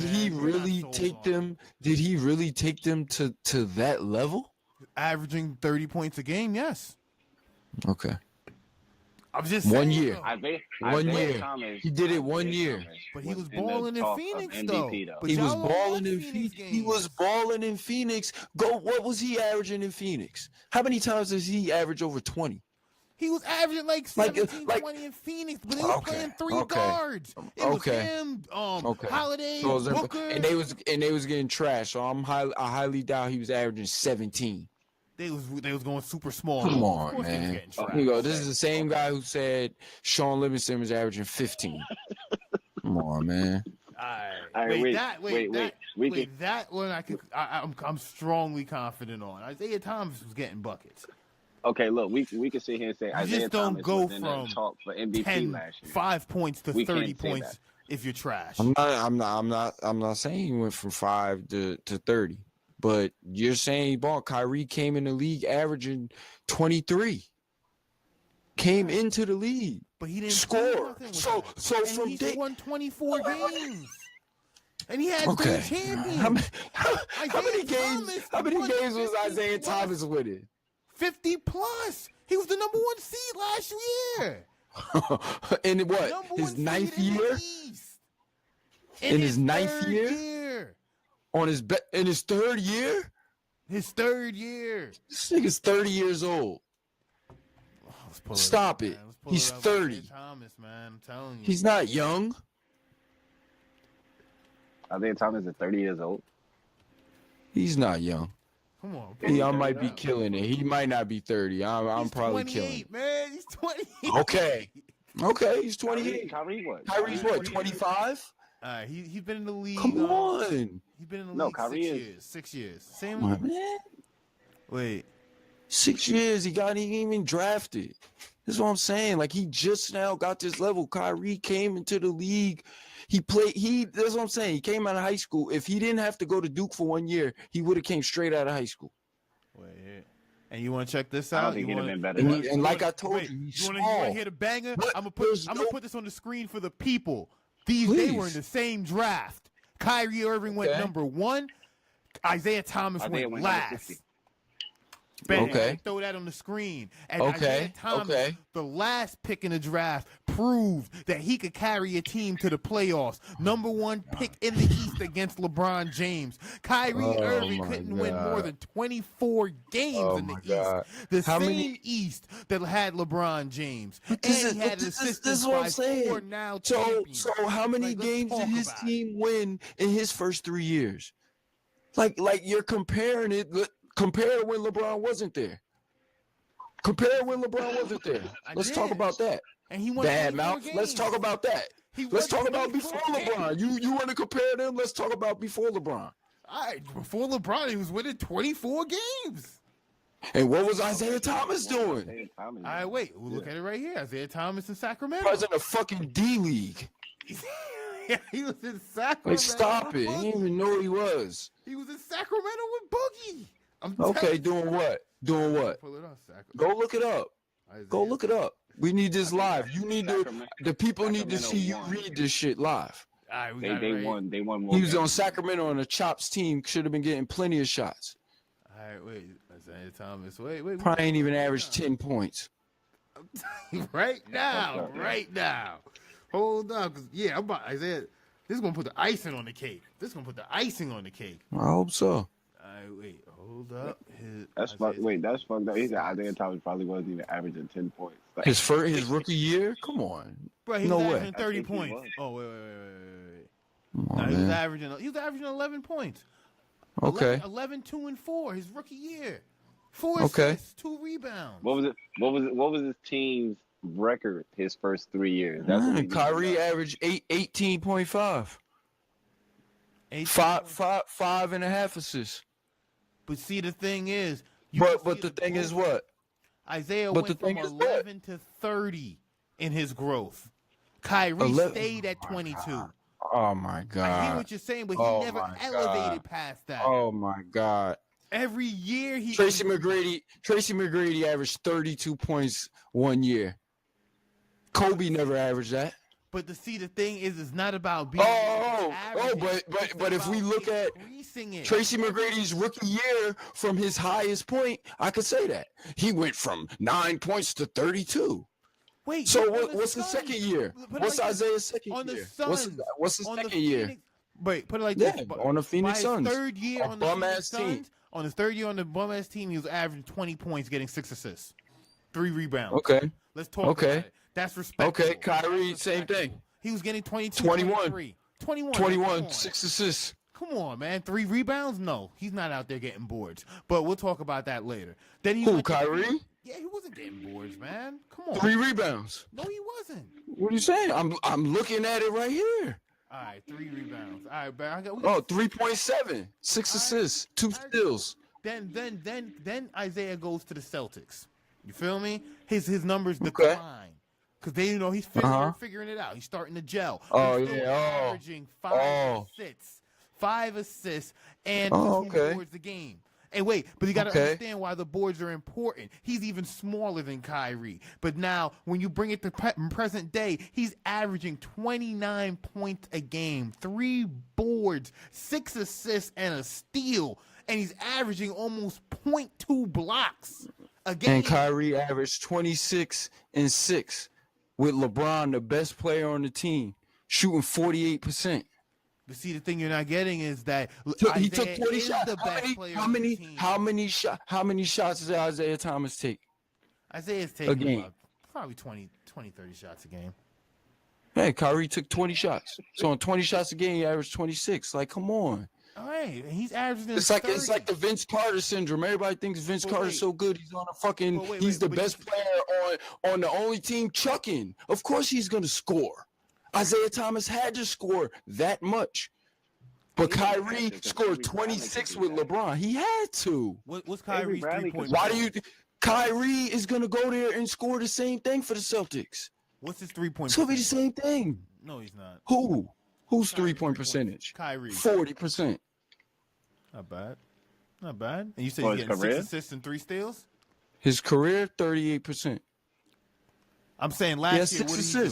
he really take them? Did he really take them to that level? Averaging 30 points a game, yes. Okay. I'm just saying. 1 year. 1 year. Thomas, he did it 1 year. But he was balling in Phoenix, though. He was balling in Phoenix. He was balling in Phoenix. What was he averaging in Phoenix? How many times does he average over 20? He was averaging like 17, 20 in Phoenix, but he was playing 3 guards. It was him, Holiday, Booker. And they was getting trashed. So I highly doubt he was averaging 17. They was going super small. Come on, man. Here you go. This is the same guy who said Sean Livingston was averaging 15. Come on, man. All right, that one I'm strongly confident on. Isaiah Thomas was getting buckets. Okay, look, we can sit here and say Isaiah Thomas was in the talk for MVP last year. 5 points to 30 points if you're trash. I'm not saying he went from 5 to 30. But you're saying, Kyrie came in the league averaging 23. Came into the league. But he didn't score. So from he won 24 games. And he had been champion. How many games was Isaiah Thomas winning? 50 plus. He was the number 1 seed last year. In what? His 9th year? In his 9th year? In his 3rd year? His 3rd year. This nigga's 30 years old. Stop it. He's 30. Thomas, man, I'm telling you. He's not young. Isaiah Thomas is 30 years old. He's not young. Come on. I might be killing it. He might not be 30. I'm probably killing it. Man, he's 28. Okay, he's 28. Kyrie's what, 25? He's been in the league. Come on. He's been in the league Kyrie 6 years. 6 years. Same one. Man. Wait. 6 years. He ain't even drafted. This is what I'm saying. Like, he just now got this level. Kyrie came into the league. That's what I'm saying. He came out of high school. If he didn't have to go to Duke for 1 year, he would have came straight out of high school. Wait. And you want to check this I out? don't think he'd have been better. And like I told you, he's you small. want to hear the banger? I'm gonna put this on the screen for the people. They were in the same draft. Kyrie Irving went number 1. Isaiah Thomas went last. Okay. Throw that on the screen. And Isaiah Thomas, the last pick in the draft, proved that he could carry a team to the playoffs. Number 1 pick in the East against LeBron James. Kyrie Irving couldn't win more than 24 games in the East. The same East that had LeBron James. And he had assistance by 4 now champions. So how many games did his team win in his first 3 years? Like you're comparing it. Compare when LeBron wasn't there. Let's talk about that. And he won bad mouth. Let's talk about that. Let's talk about before LeBron. You want to compare them? Let's talk about before LeBron. All right, before LeBron, he was winning 24 games. And what was Isaiah Thomas doing? All right, wait. We'll look at it right here. Isaiah Thomas in Sacramento. He was in the fucking D League. Yeah, he was in Sacramento. Like, stop it. He didn't even know he was. He was in Sacramento with Boogie. Okay, doing what? Pull it up, Go look it up. Go look it up. We need this live. You need the people need to see you read this shit live. All right, they won more. He was on Sacramento on the Chops team. Should have been getting plenty of shots. All right, wait. Isaiah Thomas. Wait. Probably ain't even averaged 10 points. Right now. Hold on, I'm about Isaiah. This is gonna put the icing on the cake. I hope so. All right, wait. Hold up. That's fucked up. He said Isaiah Thomas probably wasn't even averaging 10 points. Like, his rookie year? Come on. Bro, he was averaging 30 points. Oh, wait. On, he was averaging 11 points. Okay. 11, 2, and 4 his rookie year. 4 assists, 2 rebounds. What was his team's record his first 3 years. That's what Kyrie averaged 18.5. 5.5 assists. But see, the thing is, but the thing is what? Isaiah went from 11 to 30 in his growth. Kyrie stayed at 22. Oh my God! I hear what you're saying, but he never elevated past that. Oh my God! Every year Tracy McGrady averaged 32 points 1 year. Kobe never averaged that. But the thing is, it's not about being. But if we look at Tracy McGrady's rookie year from his highest point, I could say that he went from 9 points to 32. Wait. So what's the second year? What's Isaiah's second year? What's the second year? Wait, put it like this. On the Phoenix Suns. Third year on the Phoenix Suns. On his third year on the bum-ass team, he was averaging 20 points, getting 6 assists, 3 rebounds. Okay. Let's talk about it. That's respectable. Okay, Kyrie, same thing. He was getting 22, 21. 21, 6 assists. Come on, man. 3 rebounds? No, he's not out there getting boards. But we'll talk about that later. Then Kyrie? Yeah, he wasn't getting boards, man. Come on. 3 rebounds. No, he wasn't. What are you saying? I'm looking at it right here. All right, 3 rebounds. All right, but 3.7, 6 assists, 2 steals. Then Isaiah goes to the Celtics. You feel me? His numbers decline. Because he's figuring it out. He's starting to gel. Averaging 5 assists, and 2 boards the game. And wait, but you got to understand why the boards are important. He's even smaller than Kyrie. But now, when you bring it to present day, he's averaging 29 points a game, 3 boards, 6 assists, and a steal. And he's averaging almost 0.2 blocks a game. And Kyrie averaged 26 and 6 with LeBron, the best player on the team, shooting 48%. But see, the thing you're not getting is that he took 20 shots. How many shots does Isaiah Thomas take? Isaiah's taking probably 20, 30 shots a game. Hey, Kyrie took 20 shots. So on 20 shots a game, he averaged 26. Like, come on. All right, he's averaging. It's like the Vince Carter syndrome. Everybody thinks Vince Carter's so good. He's on a fucking. He's the best player on the only team chucking. Of course, he's gonna score. Isaiah Thomas had to score that much, but Kyrie scored 26 with LeBron. He had to. What's Kyrie's 3-point? Why do you think Kyrie is gonna go there and score the same thing for the Celtics? What's his 3-point? It's gonna be the same thing. No, he's not. Who's 3-point percentage? Kyrie. 40%. Not bad. And you said he's getting 6 assists and 3 steals? His career, 38%. I'm saying last year, what did he do?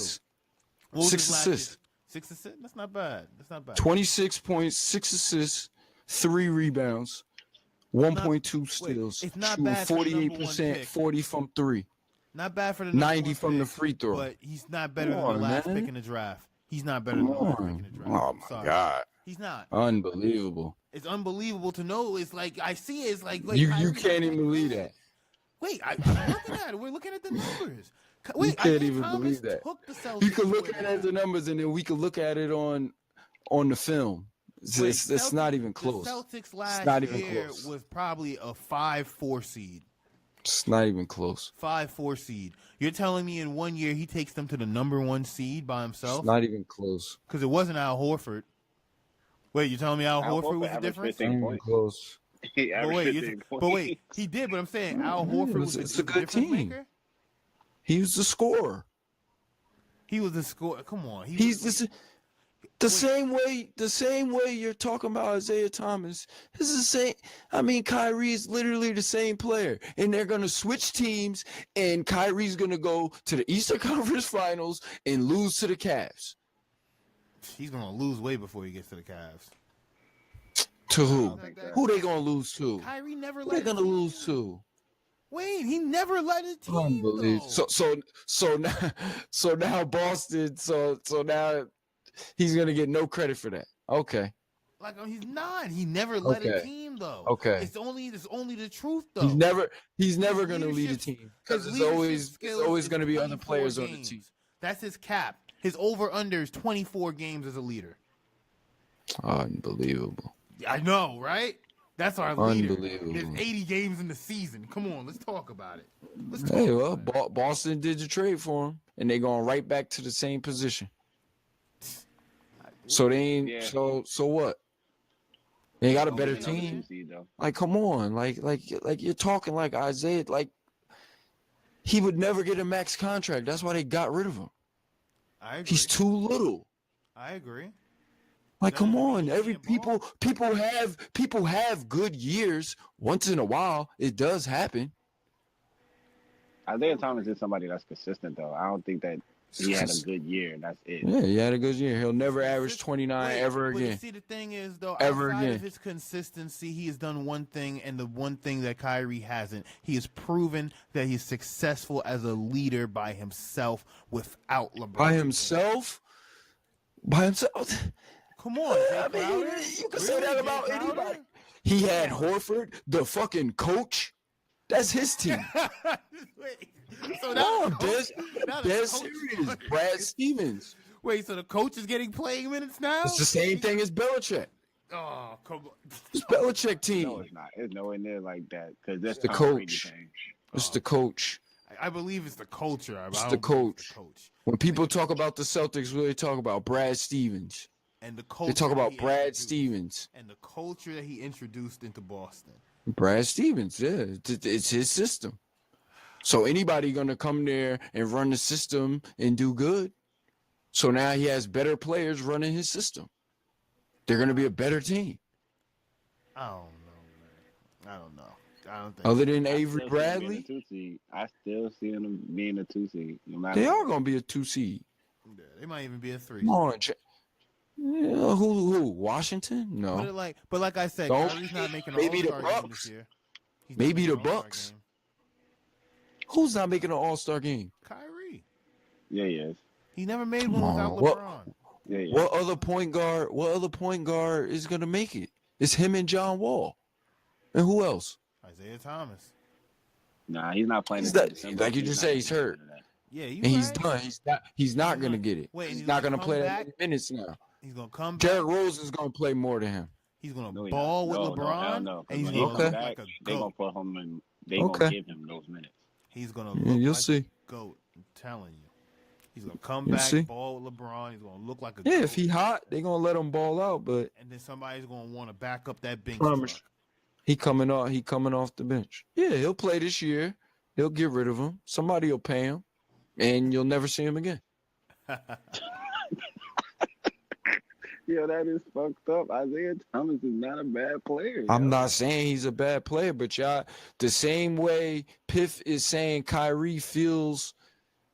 6 assists. 6 assists? That's not bad. 26 points, 6 assists, 3 rebounds, 1.2 steals. It's not bad. 48%, 40 from 3. Not bad for the 90 from the free throw. But he's not better than the last pick in the draft. He's not better than the last pick in the draft. Oh my God. He's not. Unbelievable. It's unbelievable to know. It's like I see it. It's like you can't even believe that. Wait, I'm looking at it. We're looking at the numbers. You can't even believe that. You can look at the numbers, and then we can look at it on the film. It's not even close. The Celtics last year was probably a 5-4 seed. It's not even close. 5-4 seed. You're telling me in 1 year he takes them to the number 1 seed by himself? It's not even close. Because it wasn't Al Horford. Wait, you're telling me Al Horford was the difference? Not even close. But wait, he did. But I'm saying Al Horford was a good team. Maker? He was the scorer. He was the scorer. Come on. The same way you're talking about Isaiah Thomas. This is the same. I mean, Kyrie is literally the same player, and they're gonna switch teams, and Kyrie's gonna go to the Eastern Conference Finals and lose to the Cavs. He's gonna lose way before he gets to the Cavs. To who? Who they gonna lose to? Kyrie never. Who they gonna lose to? Wait, he never led a team. Unbelievable. So now Boston. So now he's gonna get no credit for that. Okay. Like he's not. He never led a team though. Okay. It's only the truth though. He's never gonna lead a team because there's always gonna be other players on the team. That's his cap. His over/under is 24 games as a leader. Unbelievable. I know, right? That's our leader. There's 80 games in the season. Come on, let's talk about it. Boston did the trade for him, and they're going right back to the same position. So they ain't. Yeah. So what? They got a better team. Like, come on, like you're talking like Isaiah. Like, he would never get a max contract. That's why they got rid of him. I agree. He's too little. I agree. Like, come on, people have good years. Once in a while, it does happen. Isaiah Thomas is somebody that's consistent, though. I don't think that he had a good year, and that's it. Yeah, he had a good year. He'll never average 29 ever again. See, the thing is, though, ever outside again. of his consistency, he has done one thing, and the one thing that Kyrie hasn't. He has proven that he's successful as a leader by himself without LeBron. By himself? By himself? Come on, I mean, you can say that about anybody. He had Horford, the fucking coach. That's his team. Wait, so dead serious. Brad Stevens. Wait, so the coach is getting playing minutes now? It's the same thing as Belichick. Oh, come on. It's Belichick team. No, it's not. It's nowhere near like that because that's the coach. It's the coach. I believe it's the culture. It's the coach. When people talk about the Celtics, what they talk about? Brad Stevens. And the culture. They talk about Brad Stevens. And the culture that he introduced into Boston. Brad Stevens, yeah. It's his system. So anybody going to come there and run the system and do good. So now he has better players running his system. They're going to be a better team. I don't know, man. I don't know. I don't think other than Avery Bradley, I still see them being a 2 seed. No they are going to be a 2 seed. Yeah, they might even be a 3. Come on, yeah, who? Washington? No. But like I said, Kyrie's not making an All-Star game this year. Maybe the Bucks. Who's not making an All-Star game? Kyrie. Yeah, he is. He never made one without LeBron. Yeah. What other point guard is gonna make it? It's him and John Wall. And who else? Isaiah Thomas. Nah, he's not playing. Like you just said, he's hurt. Yeah, and he's done. He's not gonna get it. He's not gonna play that many minutes now. He's gonna come back. Derrick Rose is gonna play more than him. He's gonna ball with LeBron. No. And he's gonna look like a They're gonna put him in. They're gonna give him those minutes. He's gonna look you'll like see. a goat. I'm telling you. He's gonna come back, ball with LeBron. He's gonna look like a goat. If he hot, they're gonna let him ball out. But and then somebody's gonna want to back up that bench. He coming off the bench. Yeah, he'll play this year. They'll get rid of him. Somebody will pay him, and you'll never see him again. Yo, that is fucked up. Isaiah Thomas is not a bad player. I'm not saying he's a bad player, but y'all, the same way Piff is saying Kyrie feels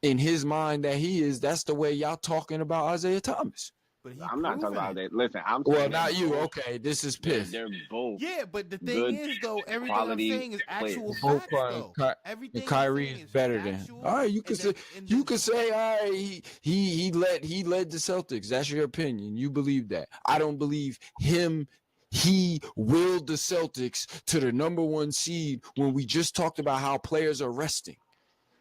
in his mind that he is, that's the way y'all talking about Isaiah Thomas. But I'm not talking about that. Listen, not you. Okay, this is Piff. They're both. Yeah, but the thing is, though, everything I'm saying is actual facts, though. Everything Kyrie is better than him. All right, you can say, all right, he led the Celtics. That's your opinion. You believe that. I don't believe him. He willed the Celtics to the #1 seed when we just talked about how players are resting.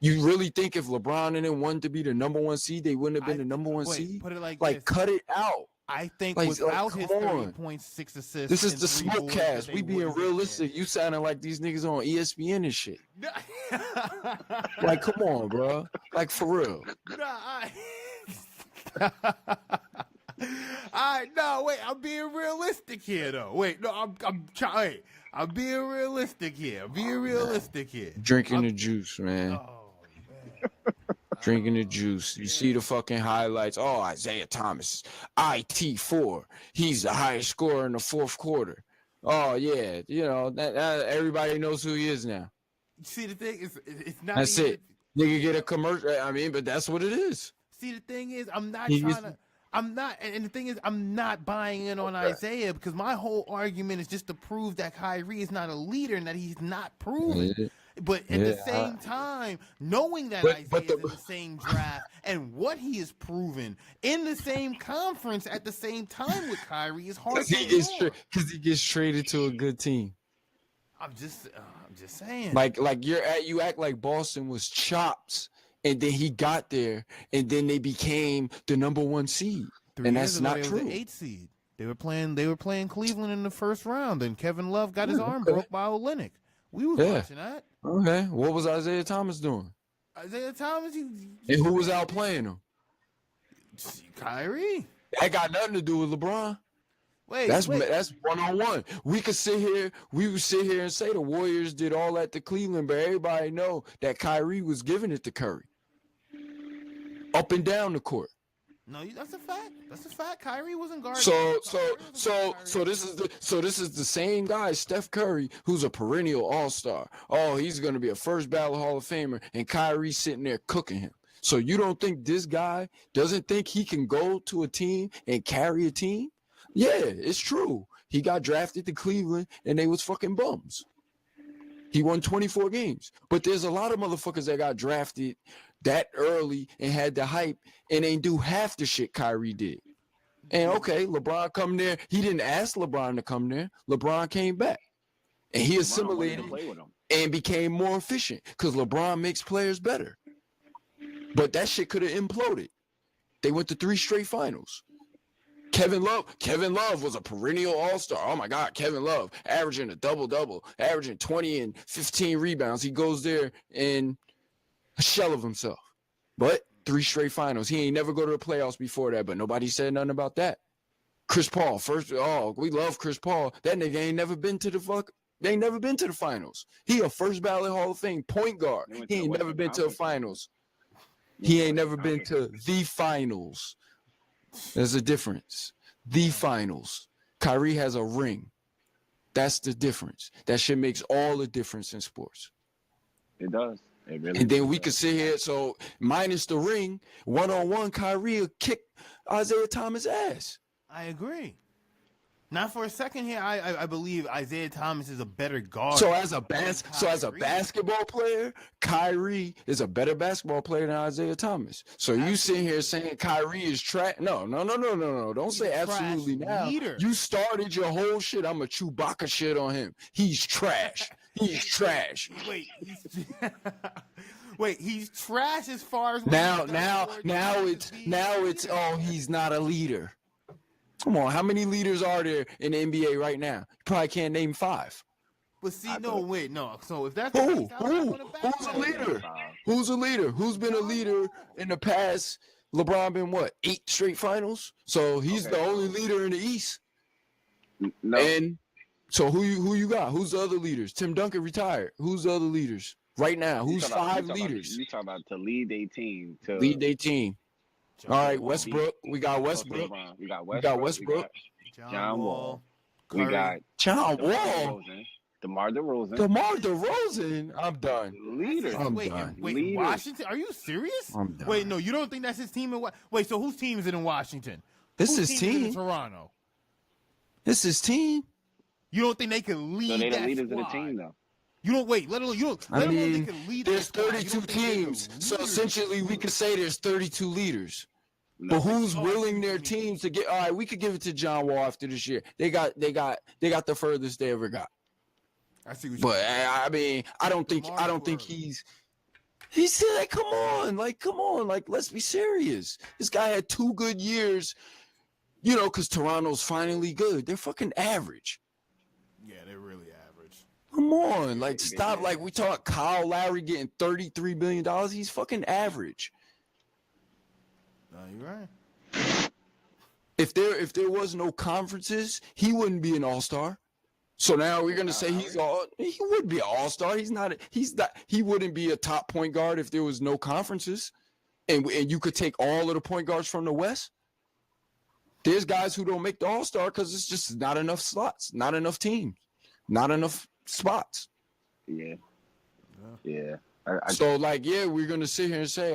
You really think if LeBron and them wanted to be the #1 seed, they wouldn't have been the #1 seed? Put it like this. Cut it out. I think without his 30 points, 6 assists. This is the smoke cast. We being realistic. You sounding like these niggas on ESPN and shit. Like, come on, bro. Like, for real. Wait. I'm being realistic here, though. Wait, no, I'm trying. I'm being realistic here. Drinking the juice, man. Drinking the juice. You see the fucking highlights. Oh, Isaiah Thomas, IT4. He's the highest scorer in the fourth quarter. Oh, yeah. You know, that everybody knows who he is now. See, the thing is, it's not. That's it. Nigga get a commercial. I mean, but that's what it is. See, the thing is, I'm not trying to. I'm not, and the thing is, I'm not buying in on Isaiah because my whole argument is just to prove that Kyrie is not a leader and that he's not proven. But at the same time, knowing that Isaiah is in the same draft and what he has proven in the same conference at the same time with Kyrie is hard to ignore. Because he gets traded to a good team. I'm just saying. Like you act like Boston was chops. And then he got there, and then they became the '1 seed, and that's not true. 8 seed. They were playing Cleveland in the first round, and Kevin Love got his arm broke by Olynyk. We were watching that. Okay. What was Isaiah Thomas doing? Isaiah Thomas, and who was out playing him? Kyrie. That got nothing to do with LeBron. That's 1-on-1. We would sit here and say the Warriors did all that to Cleveland, but everybody know that Kyrie was giving it to Curry. Up and down the court. No, that's a fact. That's a fact. Kyrie wasn't guarding. So this is the same guy, Steph Curry, who's a perennial all-star. Oh, he's gonna be a first ballot Hall of Famer, and Kyrie sitting there cooking him. So you don't think this guy doesn't think he can go to a team and carry a team? Yeah, it's true. He got drafted to Cleveland, and they was fucking bums. He won 24 games. But there's a lot of motherfuckers that got drafted that early and had the hype and ain't do half the shit Kyrie did. And okay, LeBron come there. He didn't ask LeBron to come there. LeBron came back. And he assimilated and became more efficient because LeBron makes players better. But that shit could have imploded. They went to 3 straight finals. Kevin Love was a perennial all-star. Oh my God, Kevin Love averaging a double-double, averaging 20 and 15 rebounds. He goes there and a shell of himself. But 3 straight finals. He ain't never go to the playoffs before that, but nobody said nothing about that. Chris Paul, we love Chris Paul. That nigga ain't never been to the finals. He a first ballot Hall of Fame point guard. He ain't never been to the finals. He ain't never been to the finals. There's a difference. The finals. Kyrie has a ring. That's the difference. That shit makes all the difference in sports. It does. It really and then we could sit here, so minus the ring, 1-on-1, Kyrie will kick Isaiah Thomas' ass. I agree. Not for a second here. I believe Isaiah Thomas is a better guard. So as a basketball player, Kyrie is a better basketball player than Isaiah Thomas. So you sitting here saying Kyrie is trash? No. Don't say absolutely now. Leader. You started your whole shit. I'm a Chewbacca shit on him. He's trash. He's trash. Wait, he's trash as far as now it's he's not a leader. Come on, how many leaders are there in the NBA right now? You probably can't name 5. But see, no. So if that's who's a leader? Who's a leader? Who's been a leader in the past? LeBron been what? 8 straight finals. So he's the only leader in the East. No. And so who you got? Who's the other leaders? Tim Duncan retired. Who's the other leaders right now? Who's 5 leaders? You talking about to lead a team? Lead their team. All right, Westbrook. We got Westbrook. We got Westbrook. John Wall. We got John Wall. DeMar DeRozan. DeMar DeRozan. I'm done. Leader. Wait, Washington? Are you serious? I'm done. Wait, no, you don't think that's his team? Wait, so whose team is it in Washington? This is his team. In Toronto. This is his team. You don't think they can lead? So they the that leaders squad? of the team, though. You don't wait. Let alone they can lead. There's 32 teams, so essentially we could say there's 32 leaders. But who's willing their teams to get? All right, we could give it to John Wall after this year. They got the furthest they ever got. I see what but I mean, I don't think he's like, come on, let's be serious. This guy had 2 good years, because Toronto's finally good. They're fucking average. Yeah, they're really average. Come on, stop. We talk Kyle Lowry getting $33 billion. He's fucking average. No, you're right. If there was no conferences, he wouldn't be an all-star. So now we're gonna say he would be an all-star. He wouldn't be a top point guard if there was no conferences, and you could take all of the point guards from the West. There's guys who don't make the all-star because it's just not enough slots, not enough teams, not enough spots. Yeah. We're going to sit here and say,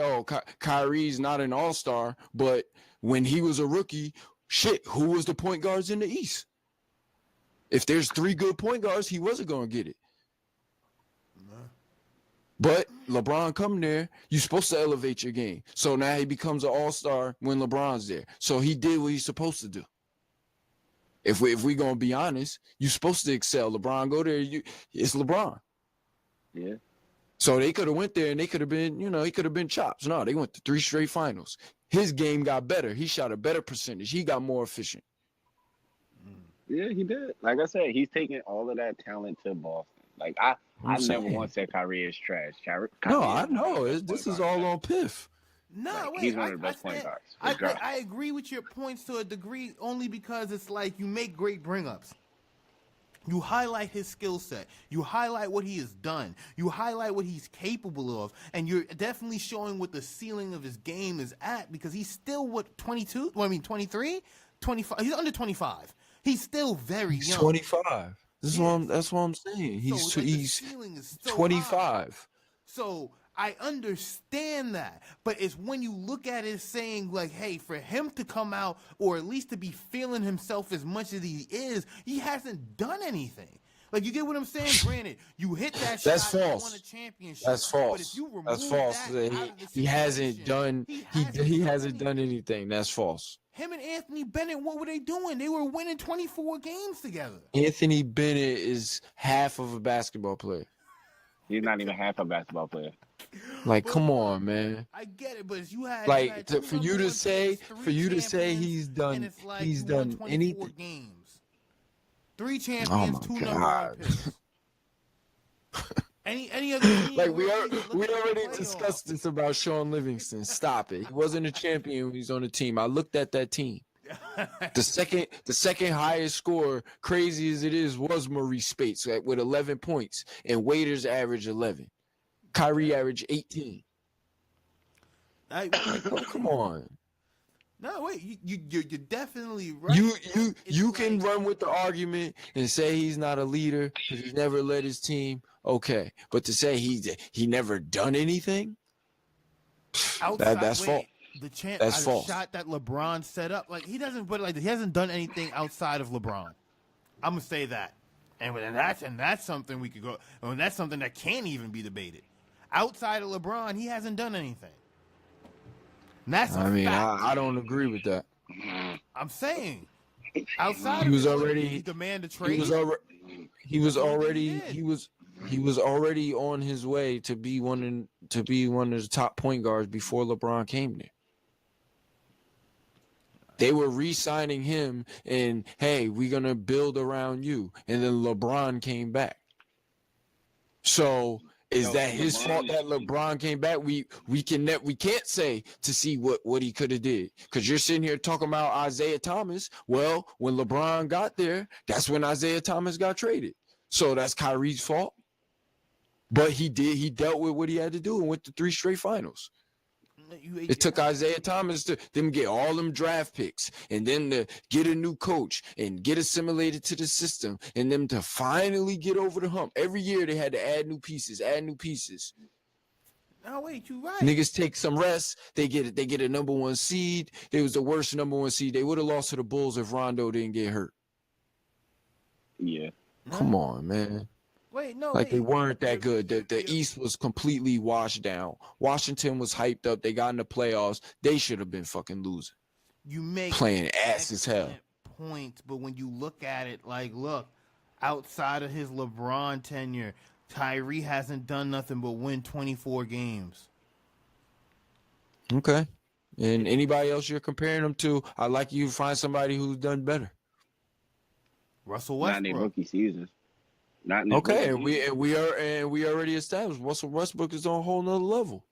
Kyrie's not an all-star, but when he was a rookie, who was the point guards in the East? If there's 3 good point guards, he wasn't going to get it. No. But LeBron come there, you're supposed to elevate your game. So now he becomes an all-star when LeBron's there. So he did what he's supposed to do. If we going to be honest, you're supposed to excel. LeBron go there, it's LeBron. Yeah. So they could have went there and they could have been, he could have been chops. No, they went to 3 straight finals. His game got better. He shot a better percentage. He got more efficient. Yeah, he did. Like I said, he's taking all of that talent to Boston. Like I never once said Kyrie is trash. Kyrie No, is I know. this is all on Piff. No, like, wait. He's one of the best point guards. I agree with your points to a degree, only because it's like you make great bring-ups. You highlight his skill set. You highlight what he has done. You highlight what he's capable of. And you're definitely showing what the ceiling of his game is at, because he's still, 22? 23? 25? He's under 25. He's still very young. 25. That's what I'm saying. He's 25. High. So I understand that, but it's when you look at it saying, like, hey, for him to come out, or at least to be feeling himself as much as he is, he hasn't done anything. Like, you get what I'm saying? Granted, you hit that That's shot, false. you won a championship. That's false. But if you remove That's false. He hasn't done anything. That's false. Him and Anthony Bennett, what were they doing? They were winning 24 games together. Anthony Bennett is half of a basketball player. He's not even half a basketball player. Like, come on, man. I get it, but you had for you to say he's done anything. Games. 3 champions, 2 number 1 picks. Any other team? Like we already discussed this about Sean Livingston. Stop it. He wasn't a champion when he's on the team. I looked at that team. The second highest scorer, crazy as it is, was Maurice Spates with 11 points, and Waiters averaged 11. Kyrie averaged 18. Come on. No, wait. You're definitely right. You can run with the argument and say he's not a leader because he's never led his team. Okay, but to say he never done anything, that's false. That's false. Shot that LeBron set up, like he hasn't done anything outside of LeBron. I'm gonna say that, and that's something we could go. And that's something that can't even be debated. Outside of LeBron, he hasn't done anything. And that's I don't agree with that. I'm saying outside he was of already he demanded a trade. He was already on his way to be one of the top point guards before LeBron came there. They were re-signing him, and hey, we're gonna build around you. And then LeBron came back. So is that his fault that LeBron came back? We can't say to see what he could have did, because you're sitting here talking about Isaiah Thomas. Well, when LeBron got there, that's when Isaiah Thomas got traded. So that's Kyrie's fault. But he dealt with what he had to do and went to 3 straight finals. It took Isaiah Thomas to them get all them draft picks, and then to get a new coach and get assimilated to the system, and them to finally get over the hump. Every year they had to add new pieces. No, wait, you right. Niggas take some rest. They get a number 1 seed. They was the worst number 1 seed. They would have lost to the Bulls if Rondo didn't get hurt. Yeah. Come on, man. They weren't that good. The East was completely washed down. Washington was hyped up. They got in the playoffs. They should have been fucking losing. You make playing ass as hell. Points, but when you look at it, outside of his LeBron tenure, Kyrie hasn't done nothing but win 24 games. Okay. And anybody else you're comparing them to, I'd like you to find somebody who's done better. Russell Westbrook. Not in rookie season. Okay, and we already established Russell Westbrook is on a whole nother level.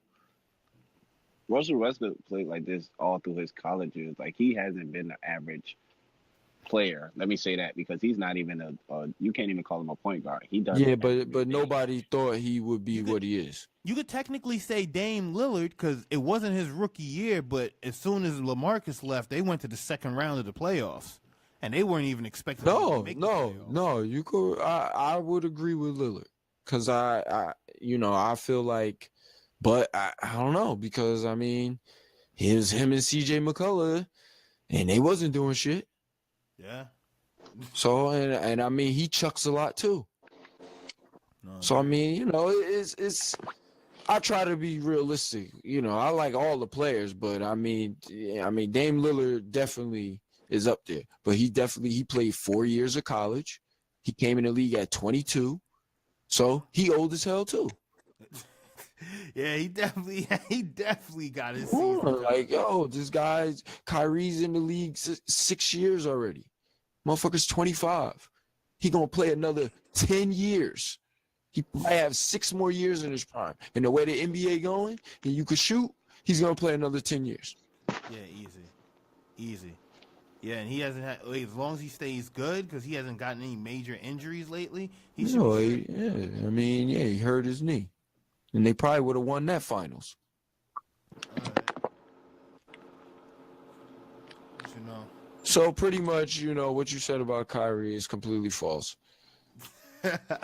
Russell Westbrook played like this all through his college years. Like, he hasn't been an average player. Let me say that, because he's not even you can't even call him a point guard. He does. Yeah, but nobody thought he would be what he is. You could technically say Dame Lillard, because it wasn't his rookie year, but as soon as LaMarcus left, they went to the second round of the playoffs. And they weren't even expecting. No. You could. I would agree with Lillard, because I feel like, but I don't know, because I mean, it was him and CJ McCullough, and they wasn't doing shit. Yeah. So and I mean, he chucks a lot too. So I mean, it's. I try to be realistic. I like all the players, but I mean, Dame Lillard definitely is up there, but he played 4 years of college. He came in the league at 22, so he old as hell too. Yeah, he definitely got his season. Like, this guy's Kyrie's in the league 6 years already. Motherfucker's 25. He gonna play another 10 years. He might have 6 more years in his prime. And the way the NBA going, and you could shoot, he's gonna play another 10 years. Yeah, easy. Yeah, and he hasn't had, as long as he stays good, because he hasn't gotten any major injuries lately. He should be good. Yeah, I mean, yeah, he hurt his knee, and they probably would have won that finals. You know. So pretty much, what you said about Kyrie is completely false.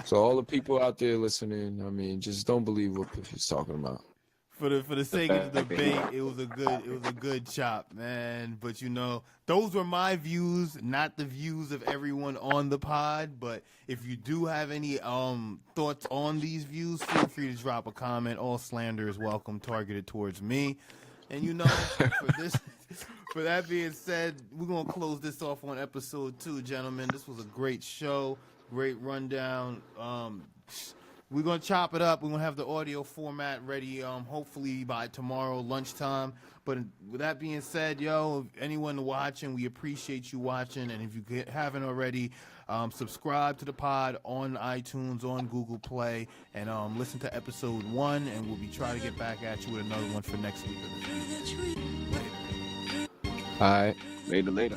So all the people out there listening, I mean, just don't believe what Piffery's talking about. For the sake of the debate, it was a good chop, man. But those were my views, not the views of everyone on the pod. But if you do have any thoughts on these views, feel free to drop a comment. All slander is welcome, targeted towards me. And for that being said, we're gonna close this off on episode 2, gentlemen. This was a great show, great rundown. We're going to chop it up. We're going to have the audio format ready hopefully by tomorrow lunchtime. But with that being said, if anyone watching, we appreciate you watching. And if you haven't already, subscribe to the pod on iTunes, on Google Play, and listen to episode 1. And we'll be trying to get back at you with another one for next week. All right. Later.